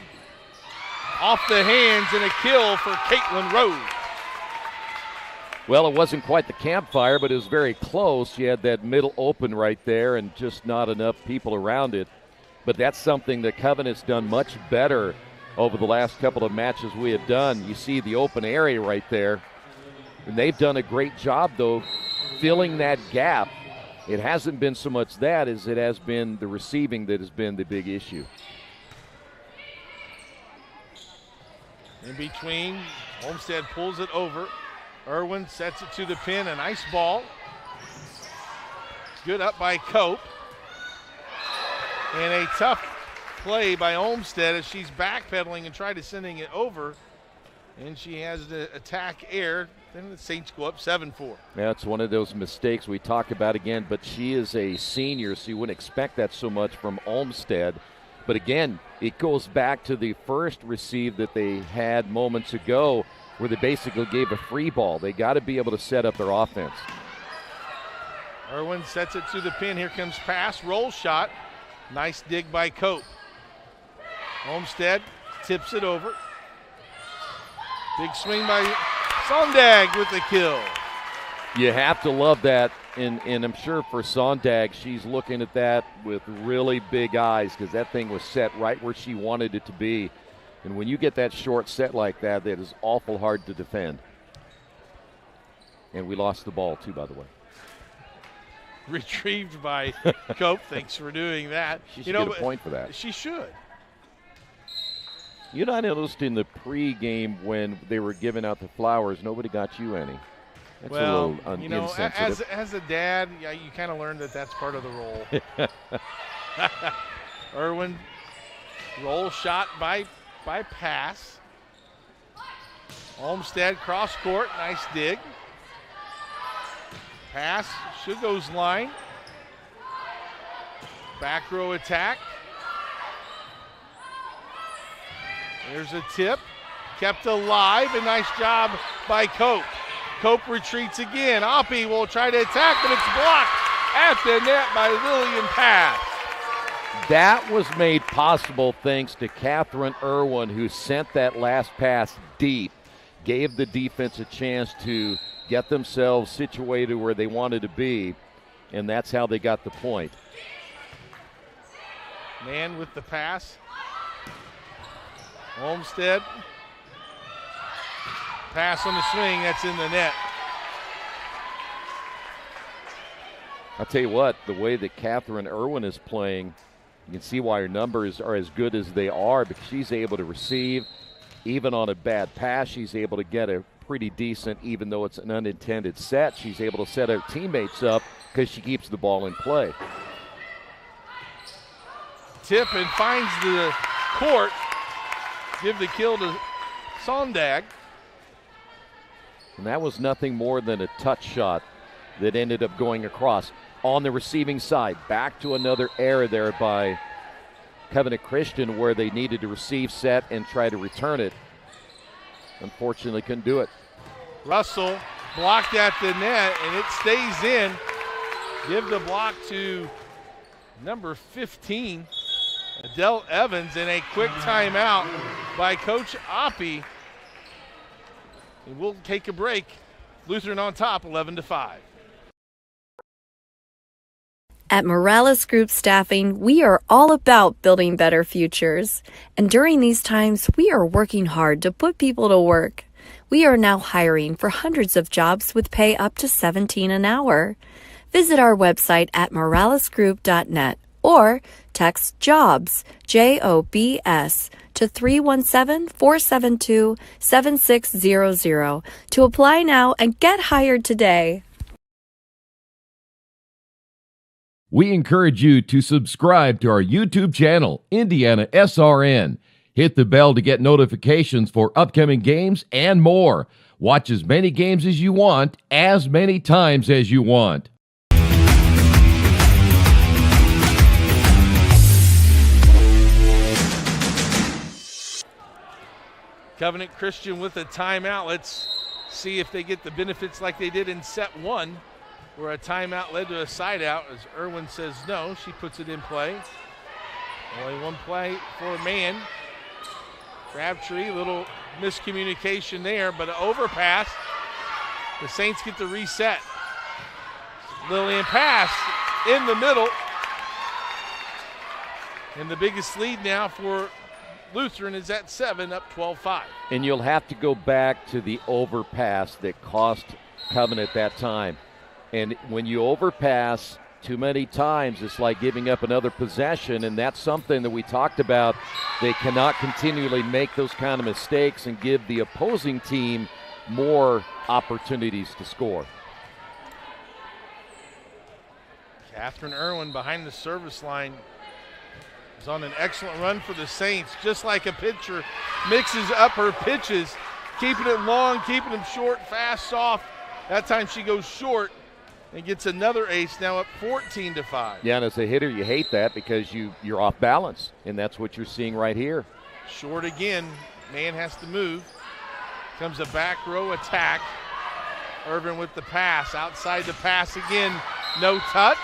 Speaker 1: Off the hands and a kill for Caitlin Rose.
Speaker 2: Well, it wasn't quite the campfire, but it was very close. She had that middle open right there and just not enough people around it. But that's something that Covenant's done much better over the last couple of matches we have done. You see the open area right there. And they've done a great job, though, filling that gap. It hasn't been so much that as it has been the receiving that has been the big issue.
Speaker 1: In between, Olmsted pulls it over. Irwin sets it to the pin, a nice ball. Good up by Cope. And a tough play by Olmsted as she's backpedaling and tried to sending it over. And she has the attack air. Then the Saints go up 7-4.
Speaker 2: Yeah, it's one of those mistakes we talk about again, but she is a senior, so you wouldn't expect that so much from Olmsted. But again, it goes back to the first receive that they had moments ago where they basically gave a free ball. They got to be able to set up their offense.
Speaker 1: Irwin sets it to the pin. Here comes pass, roll shot. Nice dig by Cope. Olmsted tips it over. Big swing by Sondag with the kill.
Speaker 2: You have to love that, and I'm sure for Sondag, she's looking at that with really big eyes because that thing was set right where she wanted it to be. And when you get that short set like that, that is awful hard to defend. And we lost the ball, too, by the way.
Speaker 1: Retrieved by Cope. Thanks for doing that.
Speaker 2: She should get a point for that.
Speaker 1: She should.
Speaker 2: You know, I noticed in the pregame when they were giving out the flowers, nobody got you any. That's
Speaker 1: well,
Speaker 2: a little
Speaker 1: you know,
Speaker 2: insensitive.
Speaker 1: as a dad, yeah, you kind of learn that that's part of the role. Irwin, roll shot by pass. Olmsted cross court, nice dig. Pass, should goes line. Back row attack. There's a tip, kept alive, a nice job by Cope. Cope retreats again. Oppie will try to attack, but it's blocked at the net by Lillian Pass.
Speaker 2: That was made possible thanks to Catherine Irwin, who sent that last pass deep, gave the defense a chance to get themselves situated where they wanted to be, and that's how they got the point.
Speaker 1: Man with the pass. Olmsted. Pass on the swing, that's in the net.
Speaker 2: I'll tell you what, the way that Catherine Irwin is playing, you can see why her numbers are as good as they are because she's able to receive. Even on a bad pass, she's able to get a pretty decent, even though it's an unintended set, she's able to set her teammates up because she keeps the ball in play.
Speaker 1: Tip and finds the court. Give the kill to Sondag.
Speaker 2: And that was nothing more than a touch shot that ended up going across. On the receiving side, back to another error there by Covenant Christian where they needed to receive set and try to return it. Unfortunately, couldn't do it.
Speaker 1: Russell blocked at the net, and it stays in. Give the block to number 15, Adele Evans, and a quick timeout by Coach Oppie. And we'll take a break. Lutheran on top, 11-5.
Speaker 3: At Morales Group Staffing, we are all about building better futures. And during these times, we are working hard to put people to work. We are now hiring for hundreds of jobs with pay up to $17 an hour. Visit our website at moralesgroup.net or text JOBS, JOBS, to 317-472-7600 to apply now and get hired today.
Speaker 13: We encourage you to subscribe to our YouTube channel, IndianaSRN. Hit the bell to get notifications for upcoming games and more. Watch as many games as you want, as many times as you want.
Speaker 1: Covenant Christian with a timeout. Let's see if they get the benefits like they did in set one. where a timeout led to a side out as Irwin says no. She puts it in play. Only one play for Mann. Crabtree, little miscommunication there, but an overpass. The Saints get the reset. Lillian pass in the middle. And the biggest lead now for Lutheran is at 7, up 12-5.
Speaker 2: And you'll have to go back to the overpass that cost Covenant that time. And when you overpass too many times, it's like giving up another possession, and that's something that we talked about. They cannot continually make those kind of mistakes and give the opposing team more opportunities to score.
Speaker 1: Catherine Irwin behind the service line is on an excellent run for the Saints. Just like a pitcher, mixes up her pitches, keeping it long, keeping them short, fast, soft. That time she goes short and gets another ace, now up 14-5.
Speaker 2: Yeah, and as a hitter, you hate that because you're off balance, and that's what you're seeing right here.
Speaker 1: Short again. Mann has to move. Comes a back row attack. Irvin with the pass. Outside the pass again. No touch.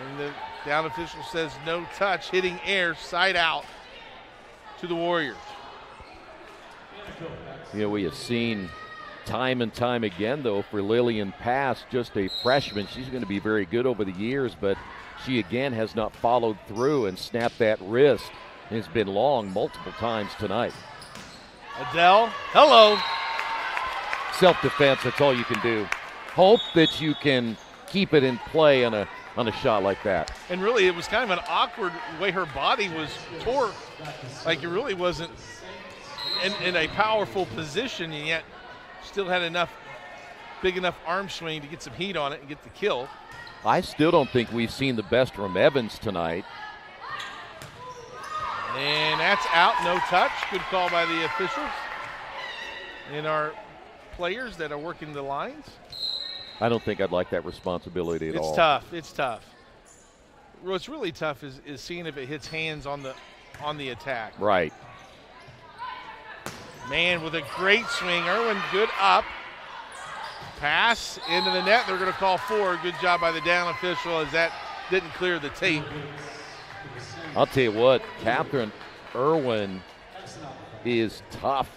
Speaker 1: And the down official says no touch. Hitting air, side out to the Warriors.
Speaker 2: You know, we have seen time and time again, though, for Lillian Pass, just a freshman. She's going to be very good over the years, but she again has not followed through and snapped that wrist. It's been long multiple times tonight.
Speaker 1: Adele, hello.
Speaker 2: Self-defense, that's all you can do. Hope that you can keep it in play on a shot like that.
Speaker 1: And really, it was kind of an awkward way her body was tore. Like it really wasn't in a powerful position, and yet still had big enough arm swing to get some heat on it and get the kill.
Speaker 2: I still don't think we've seen the best from Evans tonight.
Speaker 1: And that's out, no touch. Good call by the officials and our players that are working the lines.
Speaker 2: I don't think I'd like that responsibility at all.
Speaker 1: It's tough. It's tough. What's really tough is seeing if it hits hands on the attack.
Speaker 2: Right.
Speaker 1: Mann with a great swing. Irwin good up. Pass into the net. They're going to call four. Good job by the down official as that didn't clear the tape.
Speaker 2: I'll tell you what, Catherine Irwin is tough.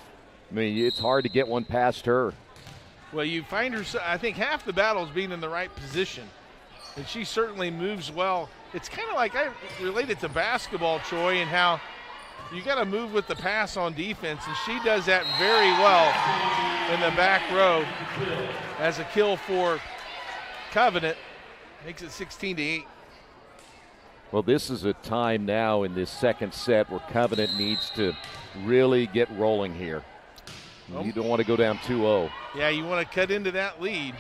Speaker 2: I mean, it's hard to get one past her.
Speaker 1: Well, you find her, I think half the battle is being in the right position. And she certainly moves well. It's kind of like I relate it to basketball, Troy, and how you got to move with the pass on defense, and she does that very well in the back row as a kill for Covenant. Makes it 16-8.
Speaker 2: Well, this is a time now in this second set where Covenant needs to really get rolling here. You don't want to go down 2-0.
Speaker 1: Yeah, you want to cut into that lead.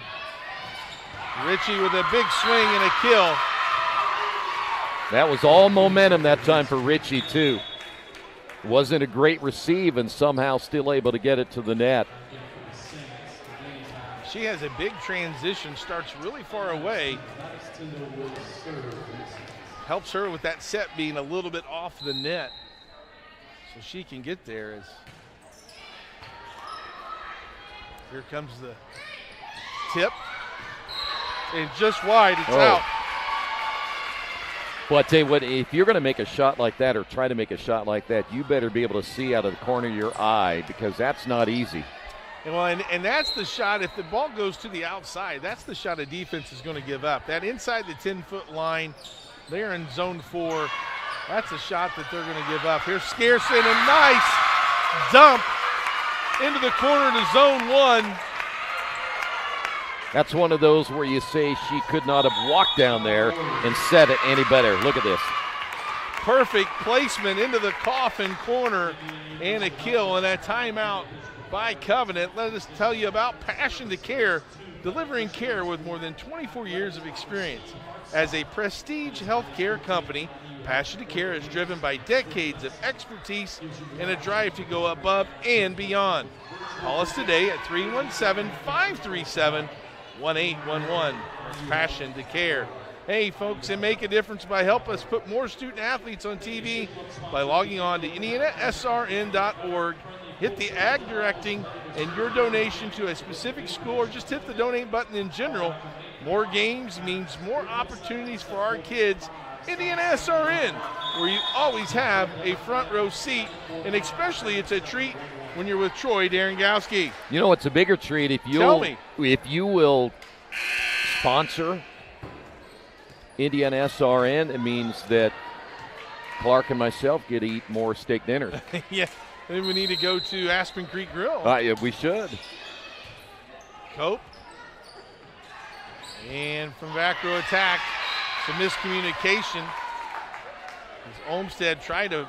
Speaker 1: Ritchie with a big swing and a kill.
Speaker 2: That was all momentum that time for Ritchie, too. Wasn't a great receive and somehow still able to get it to the net.
Speaker 1: She has a big transition, starts really far away. Helps her with that set being a little bit off the net so she can get there. As here comes the tip. And just wide, it's out.
Speaker 2: Well, I tell you what, if you're going to make a shot like that or try to make a shot like that, you better be able to see out of the corner of your eye because that's not easy.
Speaker 1: And that's the shot, if the ball goes to the outside, that's the shot a defense is going to give up. That inside the 10-foot line, they're in zone 4. That's a shot that they're going to give up. Here's Scarson, a nice dump into the corner to zone 1.
Speaker 2: That's one of those where you say she could not have walked down there and set it any better. Look at this.
Speaker 1: Perfect placement into the coffin corner and a kill, and a timeout by Covenant. Let us tell you about Passion to Care, delivering care with more than 24 years of experience. As a prestige healthcare company, Passion to Care is driven by decades of expertise and a drive to go above and beyond. Call us today at 317-537-1811. Passion to Care. Hey, folks, and make a difference by help us put more student athletes on TV by logging on to IndianaSRN.org. Hit the ag directing and your donation to a specific school, or just hit the donate button in general More games means more opportunities for our kids. IndianaSRN, where you always have a front row seat, and especially it's a treat when you're with Troy Darengowski.
Speaker 2: You know, it's a bigger treat if you will sponsor IndianaSRN. It means that Clark and myself get to eat more steak dinners.
Speaker 1: Yeah, then we need to go to Aspen Creek Grill.
Speaker 2: Yeah, we should.
Speaker 1: Cope. And from back row attack, some miscommunication as Olmsted tried to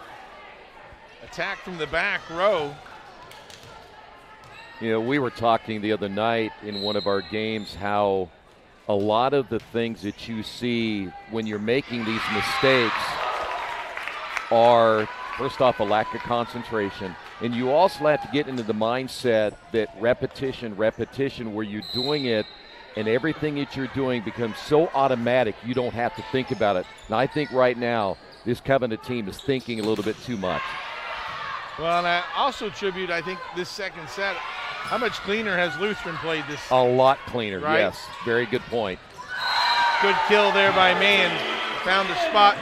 Speaker 1: attack from the back row.
Speaker 2: You know, we were talking the other night in one of our games how a lot of the things that you see when you're making these mistakes are, first off, a lack of concentration. And you also have to get into the mindset that repetition, where you're doing it and everything that you're doing becomes so automatic you don't have to think about it. And I think right now this Covenant team is thinking a little bit too much.
Speaker 1: Well, and I also attribute, I think, this second set, how much cleaner has Lutheran played this?
Speaker 2: A lot cleaner,
Speaker 1: right?
Speaker 2: Yes. Very good point.
Speaker 1: Good kill there by Mann. Found a spot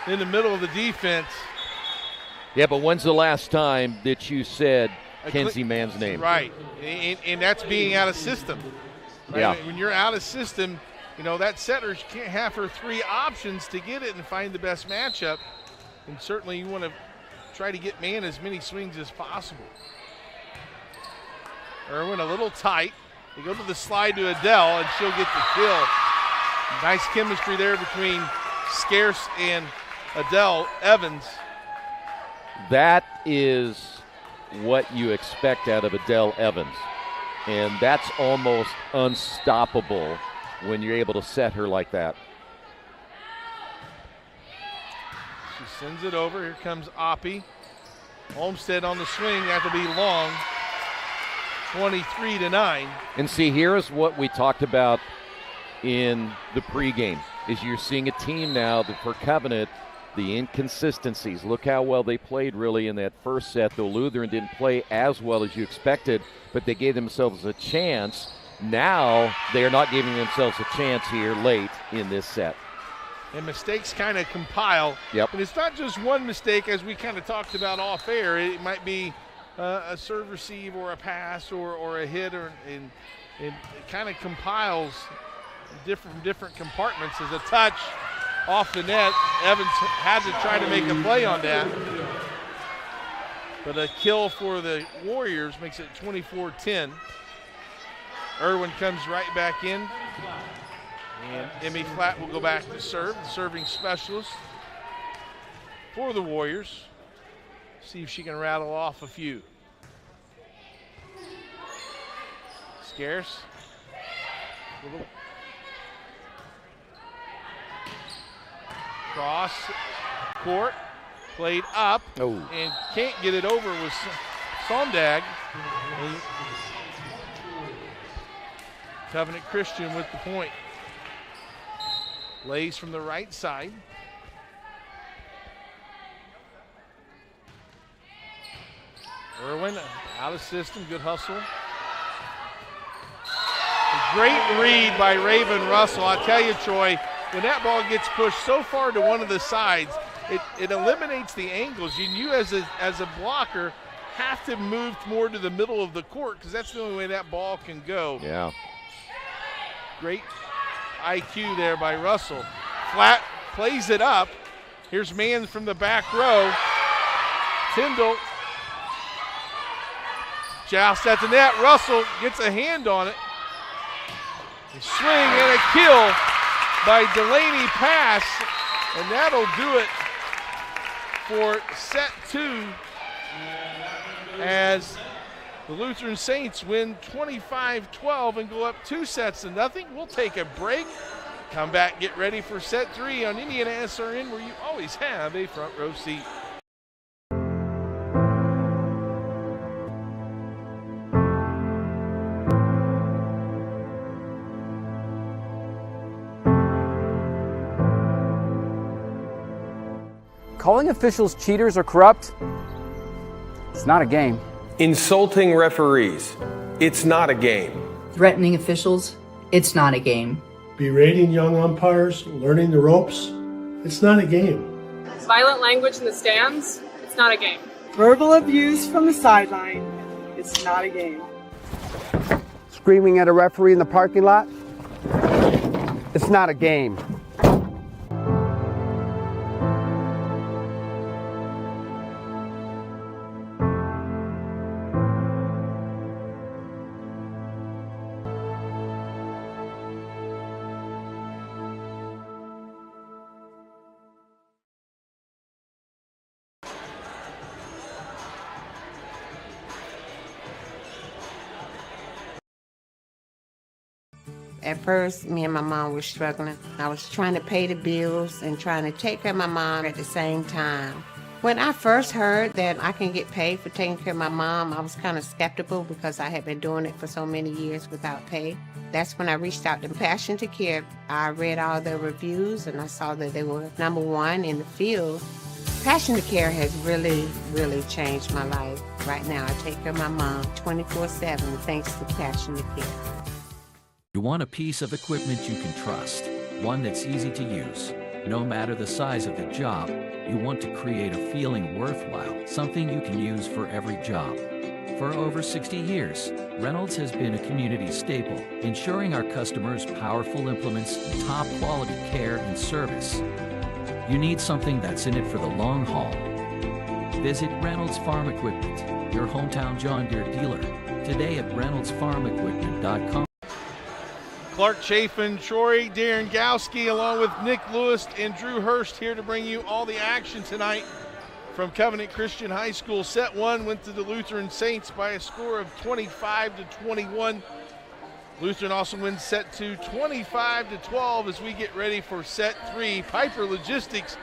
Speaker 1: in the middle of the defense.
Speaker 2: Yeah, but when's the last time that you said Kenzie Mann's name?
Speaker 1: Right, and that's being out of system. Right?
Speaker 2: Yeah.
Speaker 1: When you're out of system, you know, that setter can't have her three options to get it and find the best matchup. And certainly you want to try to get Mann as many swings as possible. Irwin a little tight. They go to the slide to Adele, and she'll get the kill. Nice chemistry there between Scarce and Adele Evans.
Speaker 2: That is what you expect out of Adele Evans. And that's almost unstoppable when you're able to set her like that.
Speaker 1: She sends it over. Here comes Oppie. Olmsted on the swing. That'll be long. 23-9.
Speaker 2: And see, here's what we talked about in the pregame, is you're seeing a team now that for Covenant, the inconsistencies. Look how well they played really in that first set, though Lutheran didn't play as well as you expected, but they gave themselves a chance. Now they are not giving themselves a chance here late in this set.
Speaker 1: And mistakes kind of compile.
Speaker 2: Yep.
Speaker 1: And it's not just one mistake, as we kind of talked about off air. It might be a serve receive or a pass or a hit, and it kind of compiles different compartments. As a touch off the net, Evans had to try to make a play on that. But a kill for the Warriors makes it 24-10. Irwin comes right back in. And Emmy Flatt will go back to serve, the serving specialist for the Warriors. See if she can rattle off a few. Scarce. Cross court, played up, and can't get it over with Sondag. Covenant Christian with the point. Lays from the right side. Irwin out of system, good hustle. A great read by Raven Russell. I tell you, Troy, when that ball gets pushed so far to one of the sides, it eliminates the angles. You as a blocker have to move more to the middle of the court because that's the only way that ball can go.
Speaker 2: Yeah.
Speaker 1: Great IQ there by Russell. Flatt plays it up. Here's Mann from the back row. Tyndall jousts at the net. Russell gets a hand on it. A swing and a kill by Delaney Pass, and that'll do it for set two as the Lutheran Saints win 25-12 and go up 2-0. We'll take a break, come back, get ready for set three on IndianaSRN, where you always have a front row seat.
Speaker 14: Calling officials cheaters or corrupt, it's not a game.
Speaker 15: Insulting referees, it's not a game.
Speaker 16: Threatening officials,
Speaker 15: It's not a game.
Speaker 16: Berating young umpires, learning the ropes, it's not a game.
Speaker 17: Violent language in the stands, it's not a game.
Speaker 18: Verbal abuse from the sideline, it's not a game.
Speaker 19: Screaming at a referee in the parking lot, it's not a game.
Speaker 20: At first, me and my mom were struggling. I was trying to pay the bills and trying to take care of my mom at the same time. When I first heard that I can get paid for taking care of my mom, I was kind of skeptical because I had been doing it for so many years without pay. That's when I reached out to Passion to Care. I read all the reviews and I saw that they were #1 in the field. Passion to Care has really, really changed my life. Right now, I take care of my mom 24/7 thanks to Passion to Care.
Speaker 9: You want a piece of equipment you can trust, one that's easy to use. No matter the size of the job, you want to create a feeling worthwhile, something you can use for every job. For over 60 years, Reynolds has been a community staple, ensuring our customers powerful implements, top quality care and service. You need something that's in it for the long haul. Visit Reynolds Farm Equipment, your hometown John Deere dealer, today at reynoldsfarmequipment.com.
Speaker 1: Clark Chafin, Troy Darengowski, along with Nick Lewis and Drew Hurst here to bring you all the action tonight from Covenant Christian High School. Set 1 went to the Lutheran Saints by a score of 25-21. Lutheran also wins set 2, 25-12 as we get ready for set 3. Piper Logistics.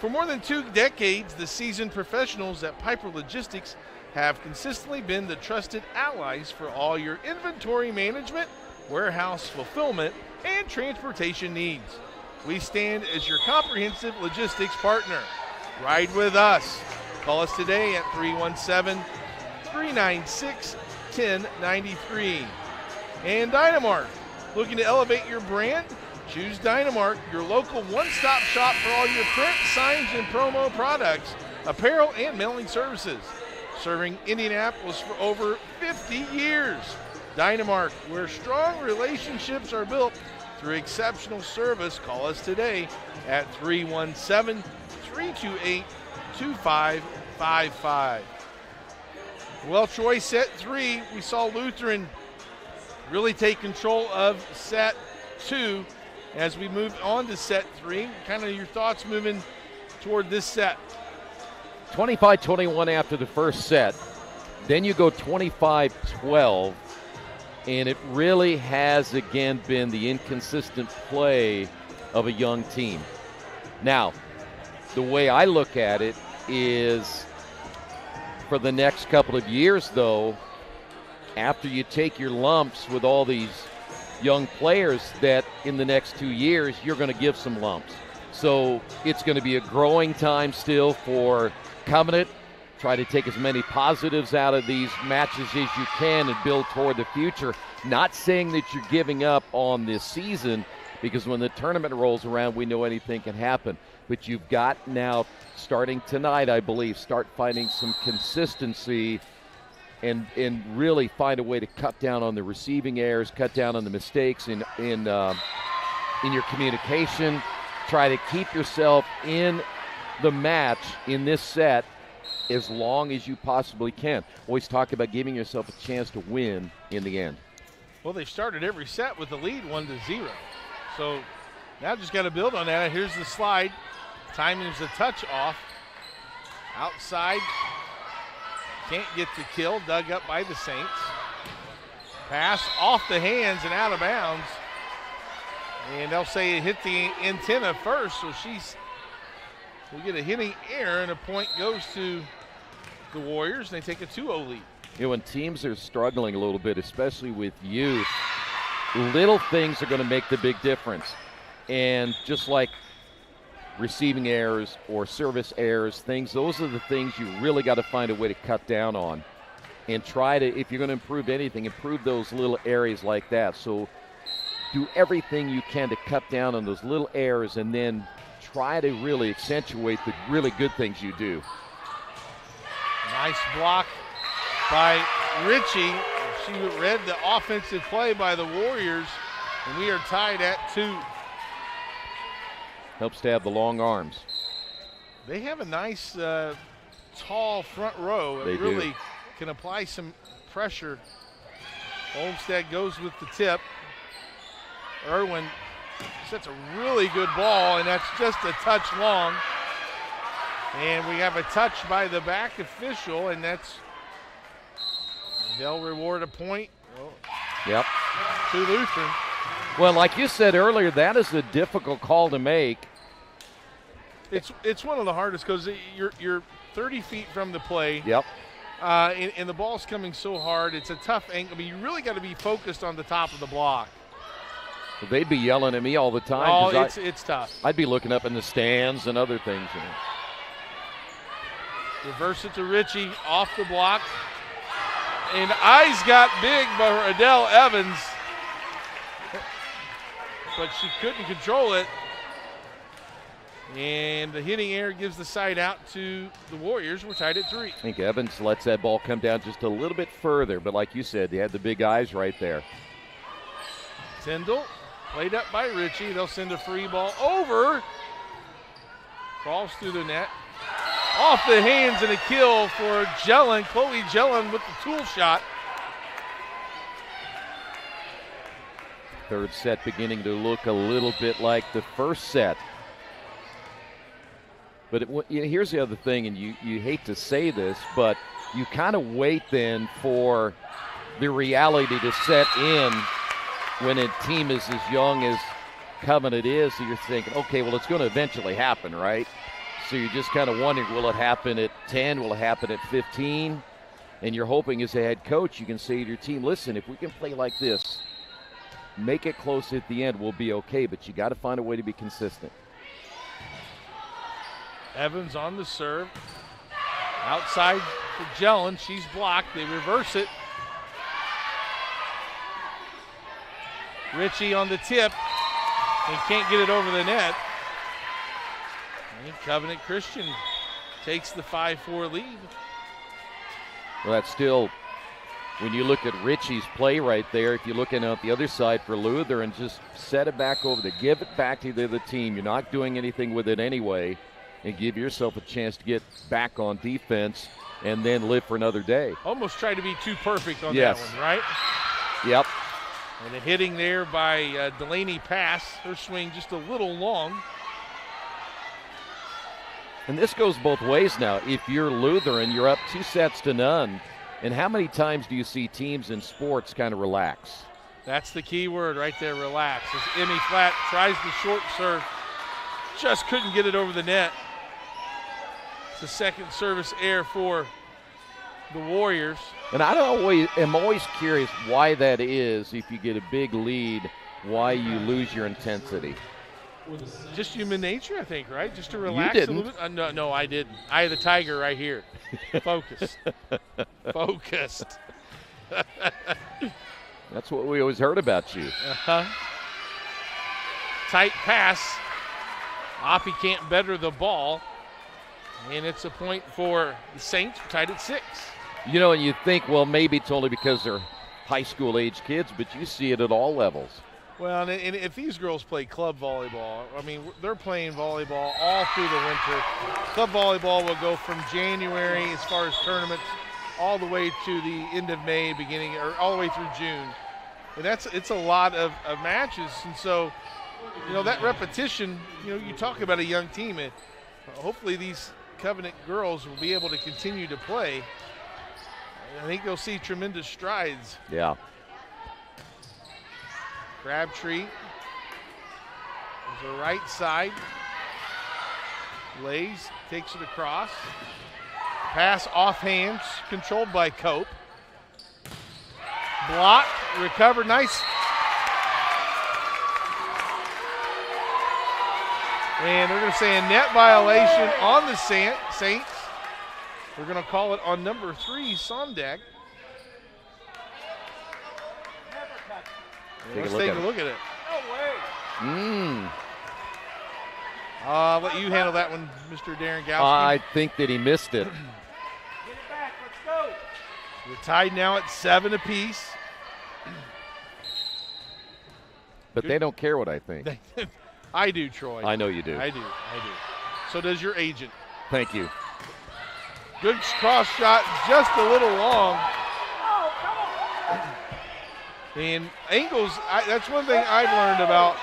Speaker 1: For more than 2 decades, the seasoned professionals at Piper Logistics have consistently been the trusted allies for all your inventory management, warehouse fulfillment, and transportation needs. We stand as your comprehensive logistics partner. Ride with us. Call us today at 317-396-1093. And Dynamark. Looking to elevate your brand? Choose Dynamark, your local one-stop shop for all your print, signs, and promo products, apparel, and mailing services. Serving Indianapolis for over 50 years. Dynamark, where strong relationships are built through exceptional service. Call us today at 317-328-2555. Well, Troy, set 3, we saw Lutheran really take control of set 2. As we move on to set 3, kind of your thoughts moving toward this set?
Speaker 2: 25-21 after the first set. Then you go 25-12. And it really has, again, been the inconsistent play of a young team. Now, the way I look at it is for the next couple of years, though, after you take your lumps with all these young players, that in the next 2 years, you're going to give some lumps. So it's going to be a growing time still for Covenant. Try to take as many positives out of these matches as you can and build toward the future. Not saying that you're giving up on this season, because when the tournament rolls around, we know anything can happen. But you've got now, starting tonight, I believe, start finding some consistency and really find a way to cut down on the receiving errors, cut down on the mistakes in your communication. Try to keep yourself in the match in this set as long as you possibly can. Always talk about giving yourself a chance to win in the end.
Speaker 1: Well, they started every set with the lead 1-0. So now just got to build on that. Here's the slide. Timing is a touch off. Outside. Can't get the kill. Dug up by the Saints. Pass off the hands and out of bounds. And they'll say it hit the antenna first, so we'll get a hitting error, and a point goes to the Warriors. They take a 2-0 lead.
Speaker 2: You know, when teams are struggling a little bit, especially with youth, little things are going to make the big difference. And just like receiving errors or service errors, those are the things you really got to find a way to cut down on. And try to, if you're going to improve anything, improve those little areas like that. So do everything you can to cut down on those little errors and then try to really accentuate the really good things you do.
Speaker 1: Nice block by Ritchie. She read the offensive play by the Warriors, and we are tied at 2.
Speaker 2: Helps to have the long arms.
Speaker 1: They have a nice, tall front row.
Speaker 2: They
Speaker 1: It really
Speaker 2: do.
Speaker 1: can apply some pressure. Olmsted goes with the tip. Irwin sets a really good ball, and that's just a touch long. And we have a touch by the back official, and they'll reward a point.
Speaker 2: Yep.
Speaker 1: To Lutheran.
Speaker 2: Well, like you said earlier, that is a difficult call to make.
Speaker 1: It's one of the hardest because you're 30 feet from the play.
Speaker 2: Yep.
Speaker 1: And the ball's coming so hard. It's a tough angle. I mean, you really got to be focused on the top of the block.
Speaker 2: They'd be yelling at me all the time.
Speaker 1: Oh, it's tough.
Speaker 2: I'd be looking up in the stands and other things.
Speaker 1: Reverse it to Ritchie, off the block. And eyes got big by Adele Evans. But she couldn't control it. And the hitting error gives the side out to the Warriors. We're tied at 3.
Speaker 2: I think Evans lets that ball come down just a little bit further. But like you said, they had the big eyes right there.
Speaker 1: Tyndall, played up by Ritchie. They'll send a free ball over. Falls through the net. Off the hands and a kill for Jellin. Chloe Jellin with the tool shot.
Speaker 2: Third set beginning to look a little bit like the first set. But here's the other thing, and you hate to say this, but you kind of wait then for the reality to set in when a team is as young as Covenant is. So you're thinking, okay, well, it's going to eventually happen, right? So you're just kind of wondering, will it happen at 10? Will it happen at 15? And you're hoping as a head coach you can say to your team, listen, if we can play like this, make it close at the end, we'll be okay. But you got to find a way to be consistent.
Speaker 1: Evans on the serve. Outside for Jellin. She's blocked. They reverse it. Ritchie on the tip. They can't get it over the net. And Covenant Christian takes the 5-4 lead.
Speaker 2: Well, that's still, when you look at Ritchie's play right there, if you're looking at the other side for Lutheran, just set it back over there. Give it back to the other team. You're not doing anything with it anyway. And give yourself a chance to get back on defense and then live for another day.
Speaker 1: Almost tried to be too perfect on
Speaker 2: Yes.
Speaker 1: that one, right?
Speaker 2: Yep.
Speaker 1: And a hitting there by Delaney Pass. Her swing just a little long.
Speaker 2: And this goes both ways now. If you're Lutheran, you're up 2-0. And how many times do you see teams in sports kind of relax?
Speaker 1: That's the key word right there, relax. As Emmy Flatt tries the short serve. Just couldn't get it over the net. It's a second service error for the Warriors.
Speaker 2: And I am always curious why that is. If you get a big lead, why you lose your intensity.
Speaker 1: Just human nature, I think, right? Just to relax
Speaker 2: You
Speaker 1: a
Speaker 2: didn't.
Speaker 1: little bit. No, I didn't. I had the tiger right here. Focused. Focused.
Speaker 2: That's what we always heard about you.
Speaker 1: Uh-huh. Tight pass. Offie can't better the ball. And it's a point for the Saints, tied at 6.
Speaker 2: You know, and you think, well, maybe it's only because they're high school age kids, but you see it at all levels.
Speaker 1: Well, and if these girls play club volleyball, I mean, they're playing volleyball all through the winter. Club volleyball will go from January, as far as tournaments, all the way to the end of May, or all the way through June. And it's a lot of matches. And so, that repetition, you talk about a young team, and hopefully these Covenant girls will be able to continue to play. I think they'll see tremendous strides.
Speaker 2: Yeah.
Speaker 1: Crabtree is the right side. Lays, takes it across. Pass off hands, controlled by Cope. Block, recovered, nice. And they're going to say a net violation on the Saints. We're going to call it on number 3, Sondag.
Speaker 2: Let's
Speaker 1: take a look at it. I'll let you handle that one, Mr. Darren Gowski.
Speaker 2: I think that he missed it.
Speaker 1: Get it back. Let's go. We're tied now at 7 apiece.
Speaker 2: But they don't care what I think.
Speaker 1: I do, Troy.
Speaker 2: I know you do.
Speaker 1: I do. So does your agent.
Speaker 2: Thank you.
Speaker 1: Good cross shot, just a little long. And angles, that's one thing I've learned about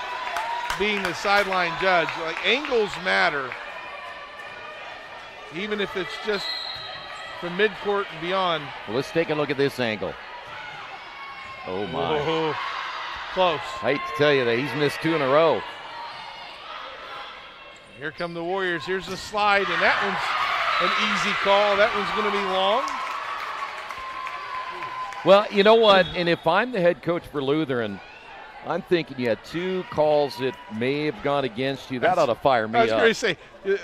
Speaker 1: being the sideline judge. Like, angles matter, even if it's just from midcourt and beyond.
Speaker 2: Well, let's take a look at this angle. Oh, my.
Speaker 1: Whoa. Close.
Speaker 2: I hate to tell you that he's missed 2 in a row.
Speaker 1: Here come the Warriors. Here's the slide, and that one's an easy call. That one's going to be long.
Speaker 2: Well, you know what? And if I'm the head coach for Lutheran, I'm thinking you had 2 calls that may have gone against you. That ought to fire me up.
Speaker 1: I was going to say,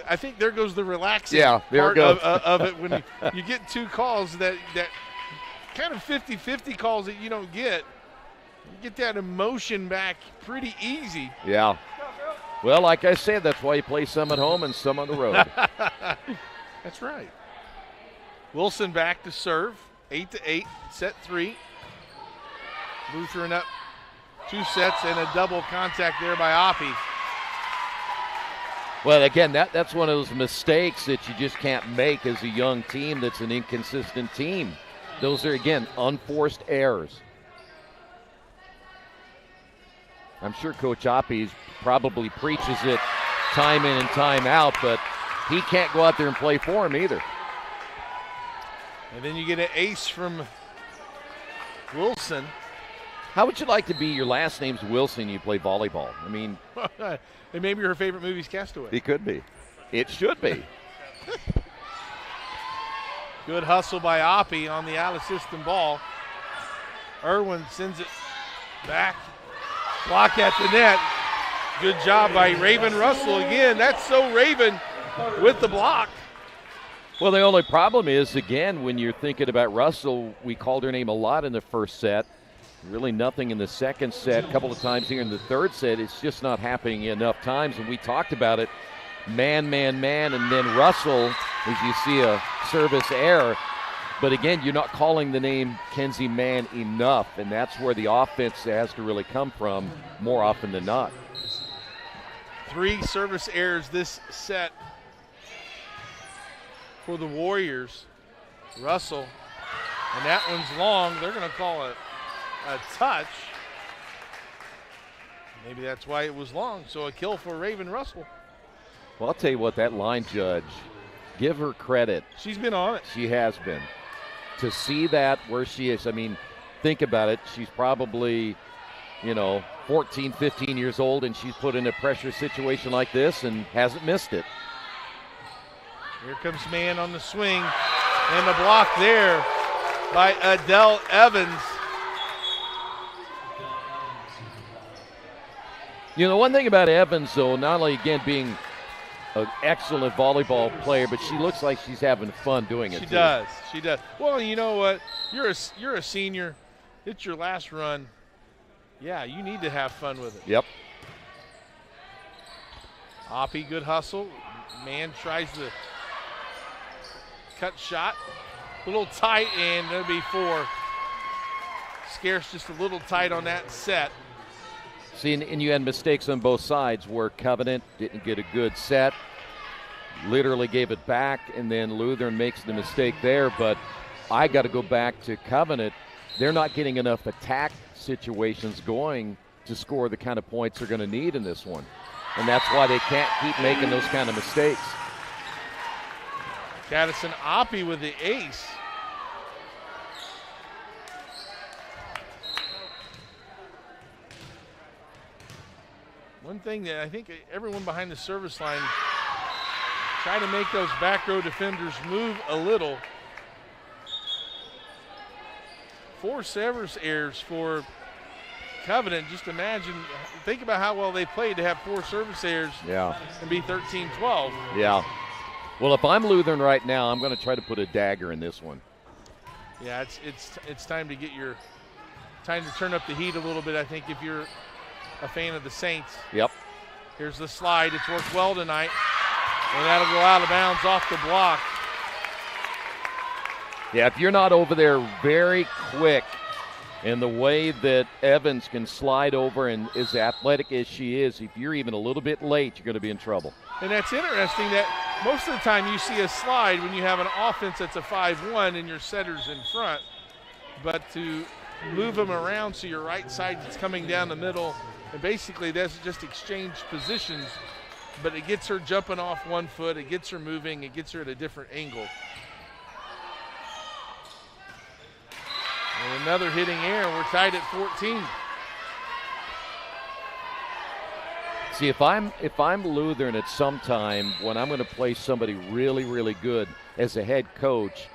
Speaker 1: I think there goes the relaxing
Speaker 2: part
Speaker 1: of it when you get 2 calls that kind of 50-50 calls that you don't get. You get that emotion back pretty easy.
Speaker 2: Yeah. Well, like I said, that's why you play some at home and some on the road.
Speaker 1: That's right. Wilson back to serve. 8-8, set 3. Lutheran up 2 sets and a double contact there by Oppie.
Speaker 2: Well, again, that's one of those mistakes that you just can't make as a young team that's an inconsistent team. Those are, again, unforced errors. I'm sure Coach Oppie probably preaches it time in and time out, but he can't go out there and play for him either.
Speaker 1: And then you get an ace from Wilson.
Speaker 2: How would you like to be your last name's Wilson and you play volleyball? I mean.
Speaker 1: And maybe her favorite movie's Castaway.
Speaker 2: It could be. It should be.
Speaker 1: Good hustle by Oppie on the out-of-system ball. Irwin sends it back. Block at the net. Good job by Raven Russell again. That's so Raven with the block.
Speaker 2: Well, the only problem is, again, when you're thinking about Russell, we called her name a lot in the first set. Really nothing in the second set. A couple of times here in the third set. It's just not happening enough times, and we talked about it. Man, man, man, and then Russell, as you see a service error. But again, you're not calling the name Kenzie Mann enough, and that's where the offense has to really come from more often than not.
Speaker 1: 3 service errors this set for the Warriors. Russell, and that one's long. They're going to call it a touch. Maybe that's why it was long. So a kill for Raven Russell.
Speaker 2: Well, I'll tell you what, that line judge, give her credit.
Speaker 1: She's been on it.
Speaker 2: She has been. To see that where she is, I mean, think about it. She's probably, 14, 15 years old, and she's put in a pressure situation like this and hasn't missed it.
Speaker 1: Here comes Mann on the swing, and the block there by Adele Evans.
Speaker 2: The one thing about Evans, though, not only, again, being an excellent volleyball player, but she looks like she's having fun doing it.
Speaker 1: She does. She does. Well, you know what? You're a senior. It's your last run. Yeah, you need to have fun with it.
Speaker 2: Yep.
Speaker 1: Oppie, good hustle. Mann tries the cut shot. A little tight, and there'll be 4. Scarce just a little tight on that set.
Speaker 2: See, and you had mistakes on both sides where Covenant didn't get a good set, literally gave it back, and then Lutheran makes the mistake there. But I got to go back to Covenant. They're not getting enough attack situations going to score the kind of points they're going to need in this one. And that's why they can't keep making those kind of mistakes.
Speaker 1: Gaddison Oppie with the ace. One thing that I think everyone behind the service line try to make those back row defenders move a little. 4 service errors for Covenant. Just imagine, think about how well they played to have 4 service errors and be 13-12.
Speaker 2: Yeah. Well, if I'm Lutheran right now, I'm going to try to put a dagger in this one.
Speaker 1: Yeah, it's time to get time to turn up the heat a little bit. I think if you're a fan of the Saints.
Speaker 2: Yep.
Speaker 1: Here's the slide. It's worked well tonight. And that'll go out of bounds off the block.
Speaker 2: Yeah, if you're not over there very quick in the way that Evans can slide over and as athletic as she is, if you're even a little bit late, you're going to be in trouble.
Speaker 1: And that's interesting that most of the time you see a slide when you have an offense that's a 5-1 and your setter's in front. But to move them around so your right side is coming down the middle, and basically that's just exchange positions, but it gets her jumping off one foot, it gets her moving, it gets her at a different angle. And another hitting error. We're tied at 14.
Speaker 2: See, if I'm Lutheran at some time when I'm going to play somebody really, really good as a head coach,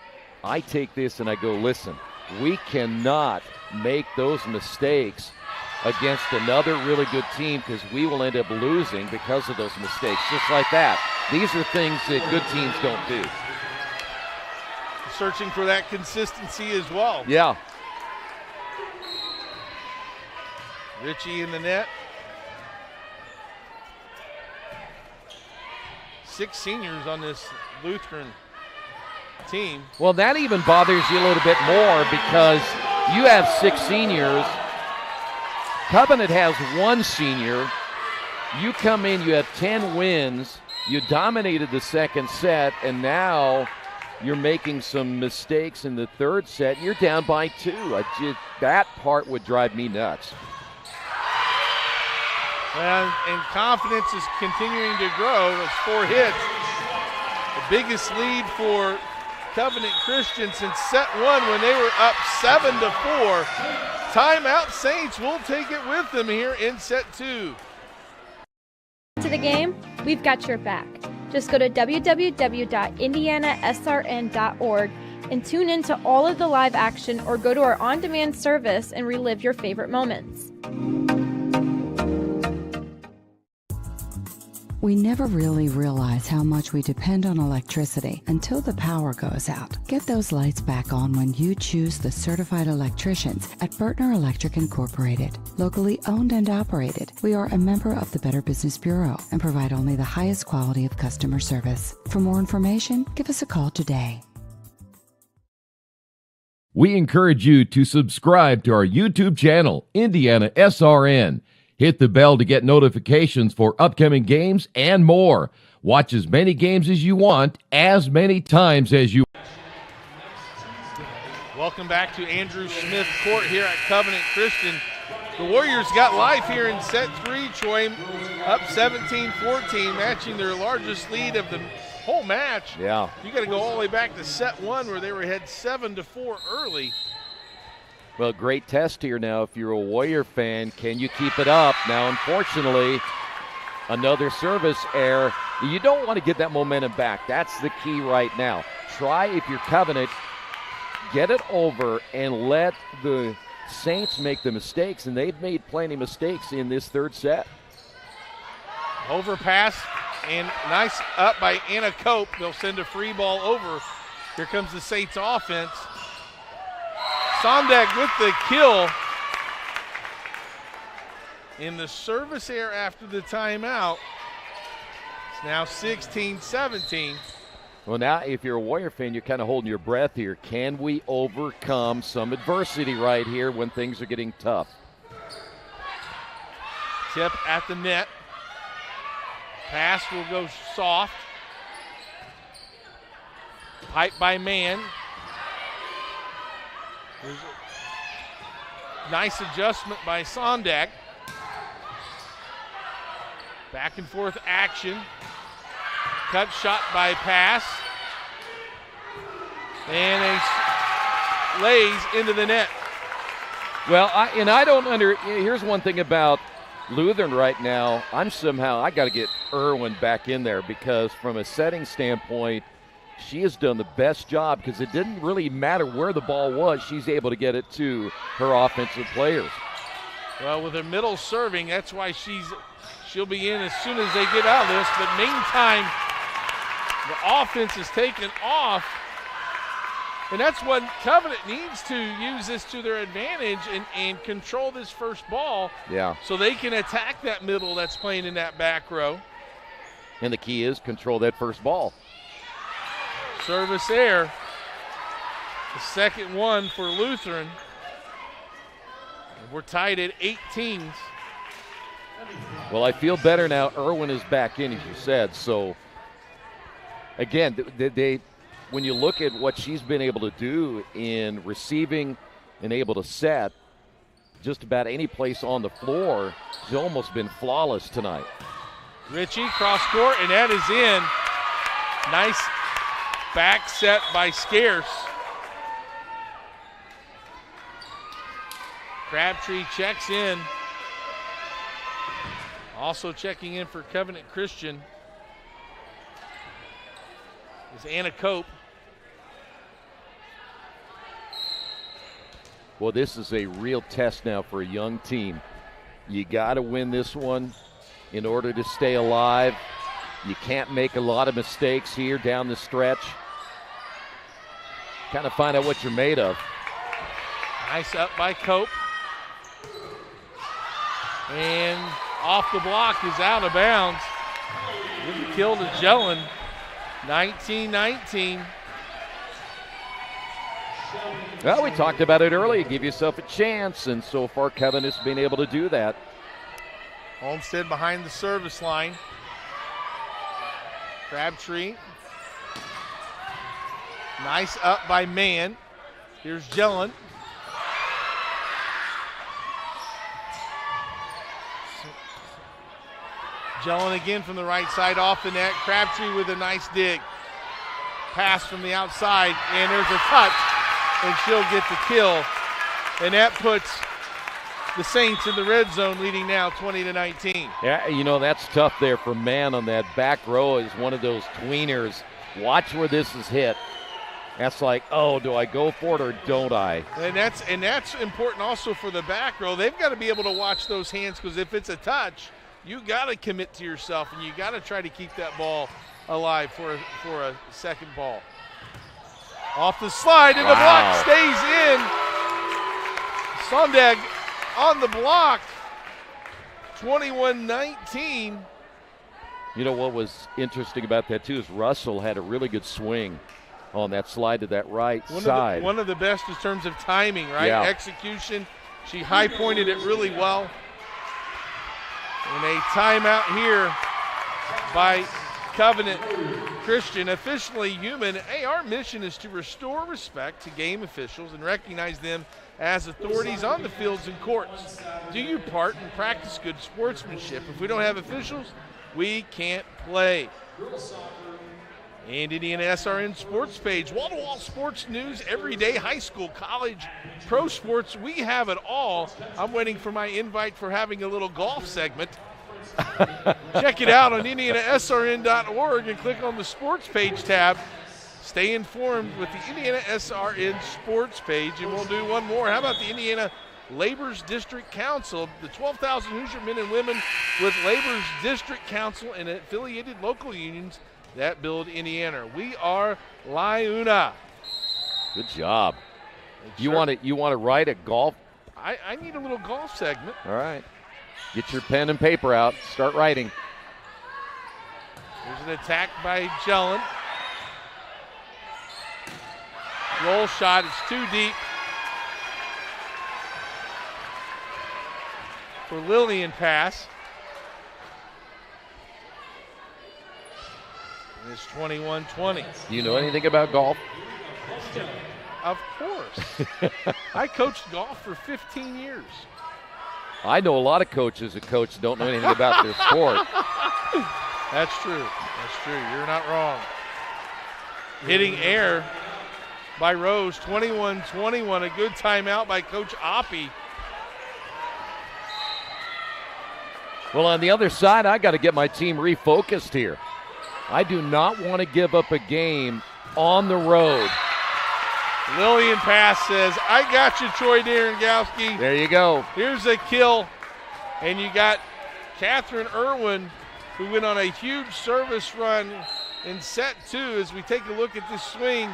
Speaker 2: I take this and I go, listen, we cannot make those mistakes against another really good team because we will end up losing because of those mistakes, just like that. These are things that good teams don't do.
Speaker 1: Searching for that consistency as well.
Speaker 2: Yeah.
Speaker 1: Ritchie in the net. 6 seniors on this Lutheran team.
Speaker 2: Well, that even bothers you a little bit more because you have 6 seniors. Covenant has 1 senior. You come in, you have 10 wins. You dominated the second set, and now you're making some mistakes in the third set. You're down by 2. That part would drive me nuts.
Speaker 1: And confidence is continuing to grow. It's 4 hits. The biggest lead for Covenant Christian since set 1 when they were up 7-4. Timeout Saints will take it with them here in set 2.
Speaker 11: To the game, we've got your back. Just go to www.IndianaSRN.org and tune in to all of the live action or go to our on-demand service and relive your favorite moments.
Speaker 15: We never really realize how much we depend on electricity until the power goes out. Get those lights back on when you choose the certified electricians at Bertner Electric Incorporated. Locally owned and operated, we are a member of the Better Business Bureau and provide only the highest quality of customer service. For more information, give us a call today.
Speaker 13: We encourage you to subscribe to our YouTube channel, IndianaSRN. Hit the bell to get notifications for upcoming games and more. Watch as many games as you want, as many times as you want.
Speaker 1: Welcome back to Andrew Smith Court here at Covenant Christian. The Warriors got life here in set 3, Troy, up 17-14, matching their largest lead of the whole match.
Speaker 2: Yeah.
Speaker 1: You got to go all the way back to set 1 where they were ahead 7-4 early.
Speaker 2: Well, great test here now. If you're a Warrior fan, can you keep it up? Now, unfortunately, another service error. You don't want to get that momentum back. That's the key right now. Try, if you're Covenant, get it over and let the Saints make the mistakes, and they've made plenty of mistakes in this third set.
Speaker 1: Overpass and nice up by Anna Cope. They'll send a free ball over. Here comes the Saints offense. Sondag with the kill. In the service error after the timeout. It's now 16-17.
Speaker 2: Well, now if you're a Warrior fan, you're kind of holding your breath here. Can we overcome some adversity right here when things are getting tough?
Speaker 1: Tip at the net. Pass will go soft. Pipe by Man. There's a nice adjustment by Sondag. Back and forth action. Cut shot by Pass. And a lays into the net.
Speaker 2: Well, here's one thing about Lutheran right now. I got to get Irwin back in there because from a setting standpoint, she has done the best job because it didn't really matter where the ball was. She's able to get it to her offensive players.
Speaker 1: Well, with her middle serving, that's why she'll be in as soon as they get out of this. But meantime, the offense is taken off And that's what Covenant needs to use this to their advantage and control this first ball.
Speaker 2: Yeah.
Speaker 1: So they can attack that middle that's playing in that back row.
Speaker 2: And the key is control that first ball.
Speaker 1: Service there. The second one for Lutheran. And we're tied at 18.
Speaker 2: Well, I feel better now. Irwin is back in, as you said. So, again, when you look at what she's been able to do in receiving and able to set just about any place on the floor, she's almost been flawless tonight.
Speaker 1: Ritchie, cross court, and that is in. Nice back set by Scarce. Crabtree checks in. Also checking in for Covenant Christian is Anna Cope.
Speaker 2: Well, this is a real test now for a young team. You got to win this one in order to stay alive. You can't make a lot of mistakes here down the stretch. Kind of find out what you're made of.
Speaker 1: Nice up by Cope. And off the block is out of bounds. Good kill to Jellen. 19-19.
Speaker 2: Well, we talked about it earlier. Give yourself a chance, and so far Covenant's been able to do that.
Speaker 1: Olmsted behind the service line. Crabtree. Nice up by Mann. Here's Jellen. Jellen again from the right side off the net. Crabtree with a nice dig. Pass from the outside, and there's a touch, and she'll get the kill. And that puts the Saints in the red zone, leading now 20-19.
Speaker 2: Yeah, you know, that's tough there for Mann on that back row. Is one of those tweeners. Watch where this is hit. That's like, oh, do I go for it or don't I?
Speaker 1: And that's important also for the back row. They've got to be able to watch those hands, because if it's a touch, you got to commit to yourself, and you got to try to keep that ball alive for a second ball. Off the slide, and the block stays in. Sondag on the block. 21-19.
Speaker 2: You know what was interesting about that, too, is Russell had a really good swing on that slide to that right side.
Speaker 1: One of the best in terms of timing, right?
Speaker 2: Yeah.
Speaker 1: Execution. She high-pointed it really well. And a timeout here by Covenant Christian. Officially human. Hey, our mission is to restore respect to game officials and recognize them as authorities on the fields and courts. Do your part and practice good sportsmanship. If we don't have officials, we can't play. And IndianaSRN sports page, wall-to-wall sports news every day, high school, college, pro sports, we have it all. I'm waiting for my invite for having a little golf segment. Check it out on IndianaSRN.org and click on the sports page tab. Stay informed with the IndianaSRN sports page, and we'll do one more. How about the Indiana Labor's District Council, the 12,000 Hoosier men and women with Labor's District Council and affiliated local unions that build Indiana. We are La Una.
Speaker 2: Good job. You want to write a golf?
Speaker 1: I need a little golf segment.
Speaker 2: All right. Get your pen and paper out. Start writing.
Speaker 1: There's an attack by Jellen. Roll shot. It's too deep for Lillian pass. It's 21-20.
Speaker 2: Do you know anything about golf?
Speaker 1: Of course. I coached golf for 15 years.
Speaker 2: I know a lot of coaches that don't know anything about their sport.
Speaker 1: That's true. That's true. You're not wrong. Hitting air by Rose, 21-21. A good timeout by Coach Oppie.
Speaker 2: Well, on the other side, I got to get my team refocused here. I do not want to give up a game on the road.
Speaker 1: Lillian pass says, I got you, Troy Darengowski.
Speaker 2: There you go.
Speaker 1: Here's a kill. And you got Catherine Irwin, who went on a huge service run in set two as we take a look at this swing.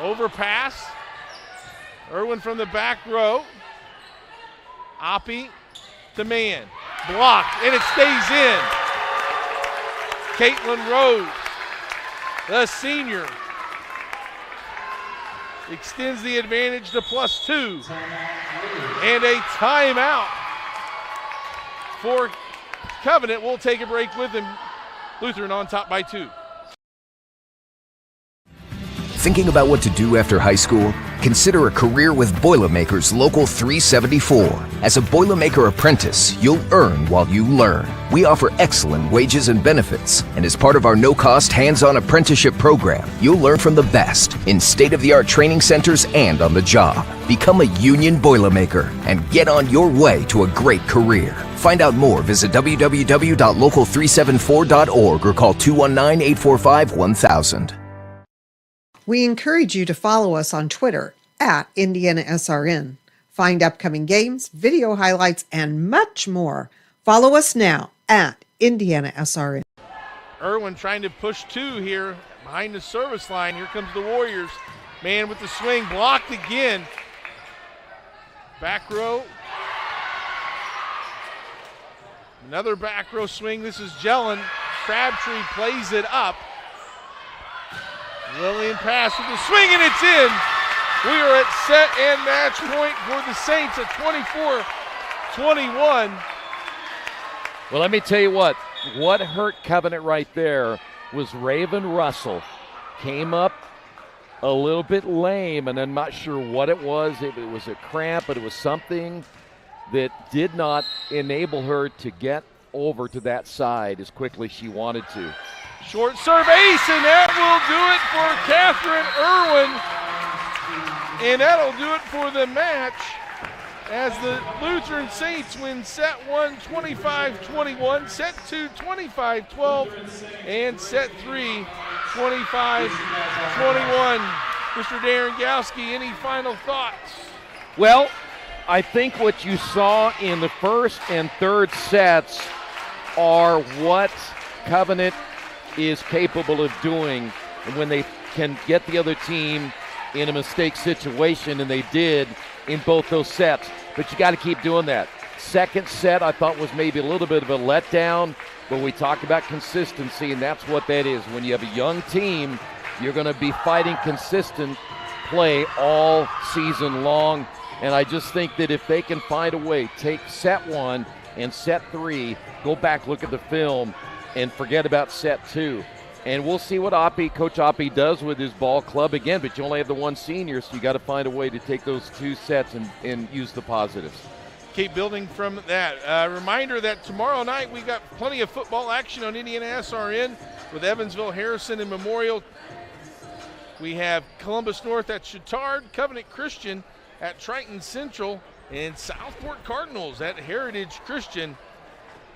Speaker 1: Overpass. Irwin from the back row. Oppie to man. Blocked, and it stays in. Caitlin Rose, the senior, extends the advantage to +2. And a timeout for Covenant. We'll take a break with them. Lutheran on top by 2.
Speaker 21: Thinking about what to do after high school? Consider a career with Boilermakers Local 374. As a Boilermaker apprentice, you'll earn while you learn. We offer excellent wages and benefits, and as part of our no-cost hands-on apprenticeship program, you'll learn from the best in state-of-the-art training centers and on the job. Become a union Boilermaker and get on your way to a great career. Find out more, visit www.local374.org or call 219-845-1000.
Speaker 5: We encourage you to follow us on Twitter at IndianaSRN. Find upcoming games, video highlights, and much more. Follow us now at IndianaSRN.
Speaker 1: Irwin trying to push 2 here behind the service line. Here comes the Warriors. Man with the swing, blocked again. Back row. Another back row swing. This is Jellin. Crabtree plays it up. Lillian pass with the swing, and it's in. We are at set and match point for the Saints at 24-21.
Speaker 2: Well, let me tell you what hurt Covenant right there was Raven Russell. Came up a little bit lame, and I'm not sure what it was. If it was a cramp, but it was something that did not enable her to get over to that side as quickly as she wanted to.
Speaker 1: Short serve ace, and that will do it for Catherine Irwin. And that'll do it for the match as the Lutheran Saints win set 1 25-21, set 2 25-12, and set 3 25-21. Mr. Darren Gowski, any final thoughts?
Speaker 2: Well, I think what you saw in the first and third sets are what Covenant is capable of doing, and when they can get the other team in a mistake situation, and they did in both those sets. But you got to keep doing that. Second set I thought was maybe a little bit of a letdown, but we talked about consistency, and that's what that is. When you have a young team, you're going to be fighting consistent play all season long, and I just think that if they can find a way, take set 1 and set 3, go back, look at the film, and forget about set 2. And we'll see what Coach Oppie does with his ball club again, but you only have the one senior, so you got to find a way to take those 2 sets and use the positives.
Speaker 1: Keep building from that. Reminder that tomorrow night we got plenty of football action on IndianaSRN with Evansville, Harrison, and Memorial. We have Columbus North at Chittard, Covenant Christian at Triton Central, and Southport Cardinals at Heritage Christian.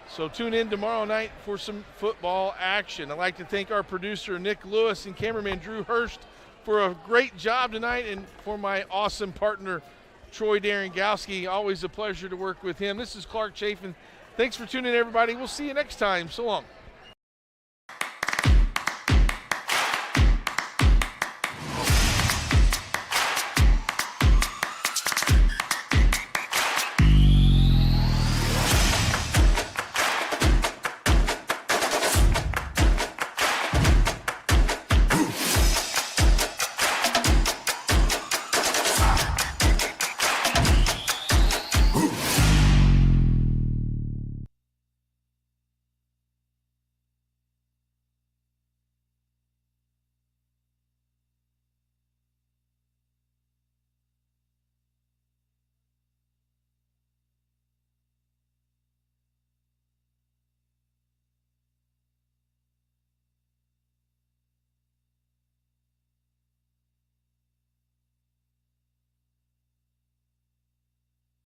Speaker 1: So tune in tomorrow night for some football action. I'd like to thank our producer, Nick Lewis, and cameraman, Drew Hurst, for a great job tonight, and for my awesome partner, Troy Darengowski. Always a pleasure to work with him. This is Clark Chafin. Thanks for tuning in, everybody. We'll see you next time. So long.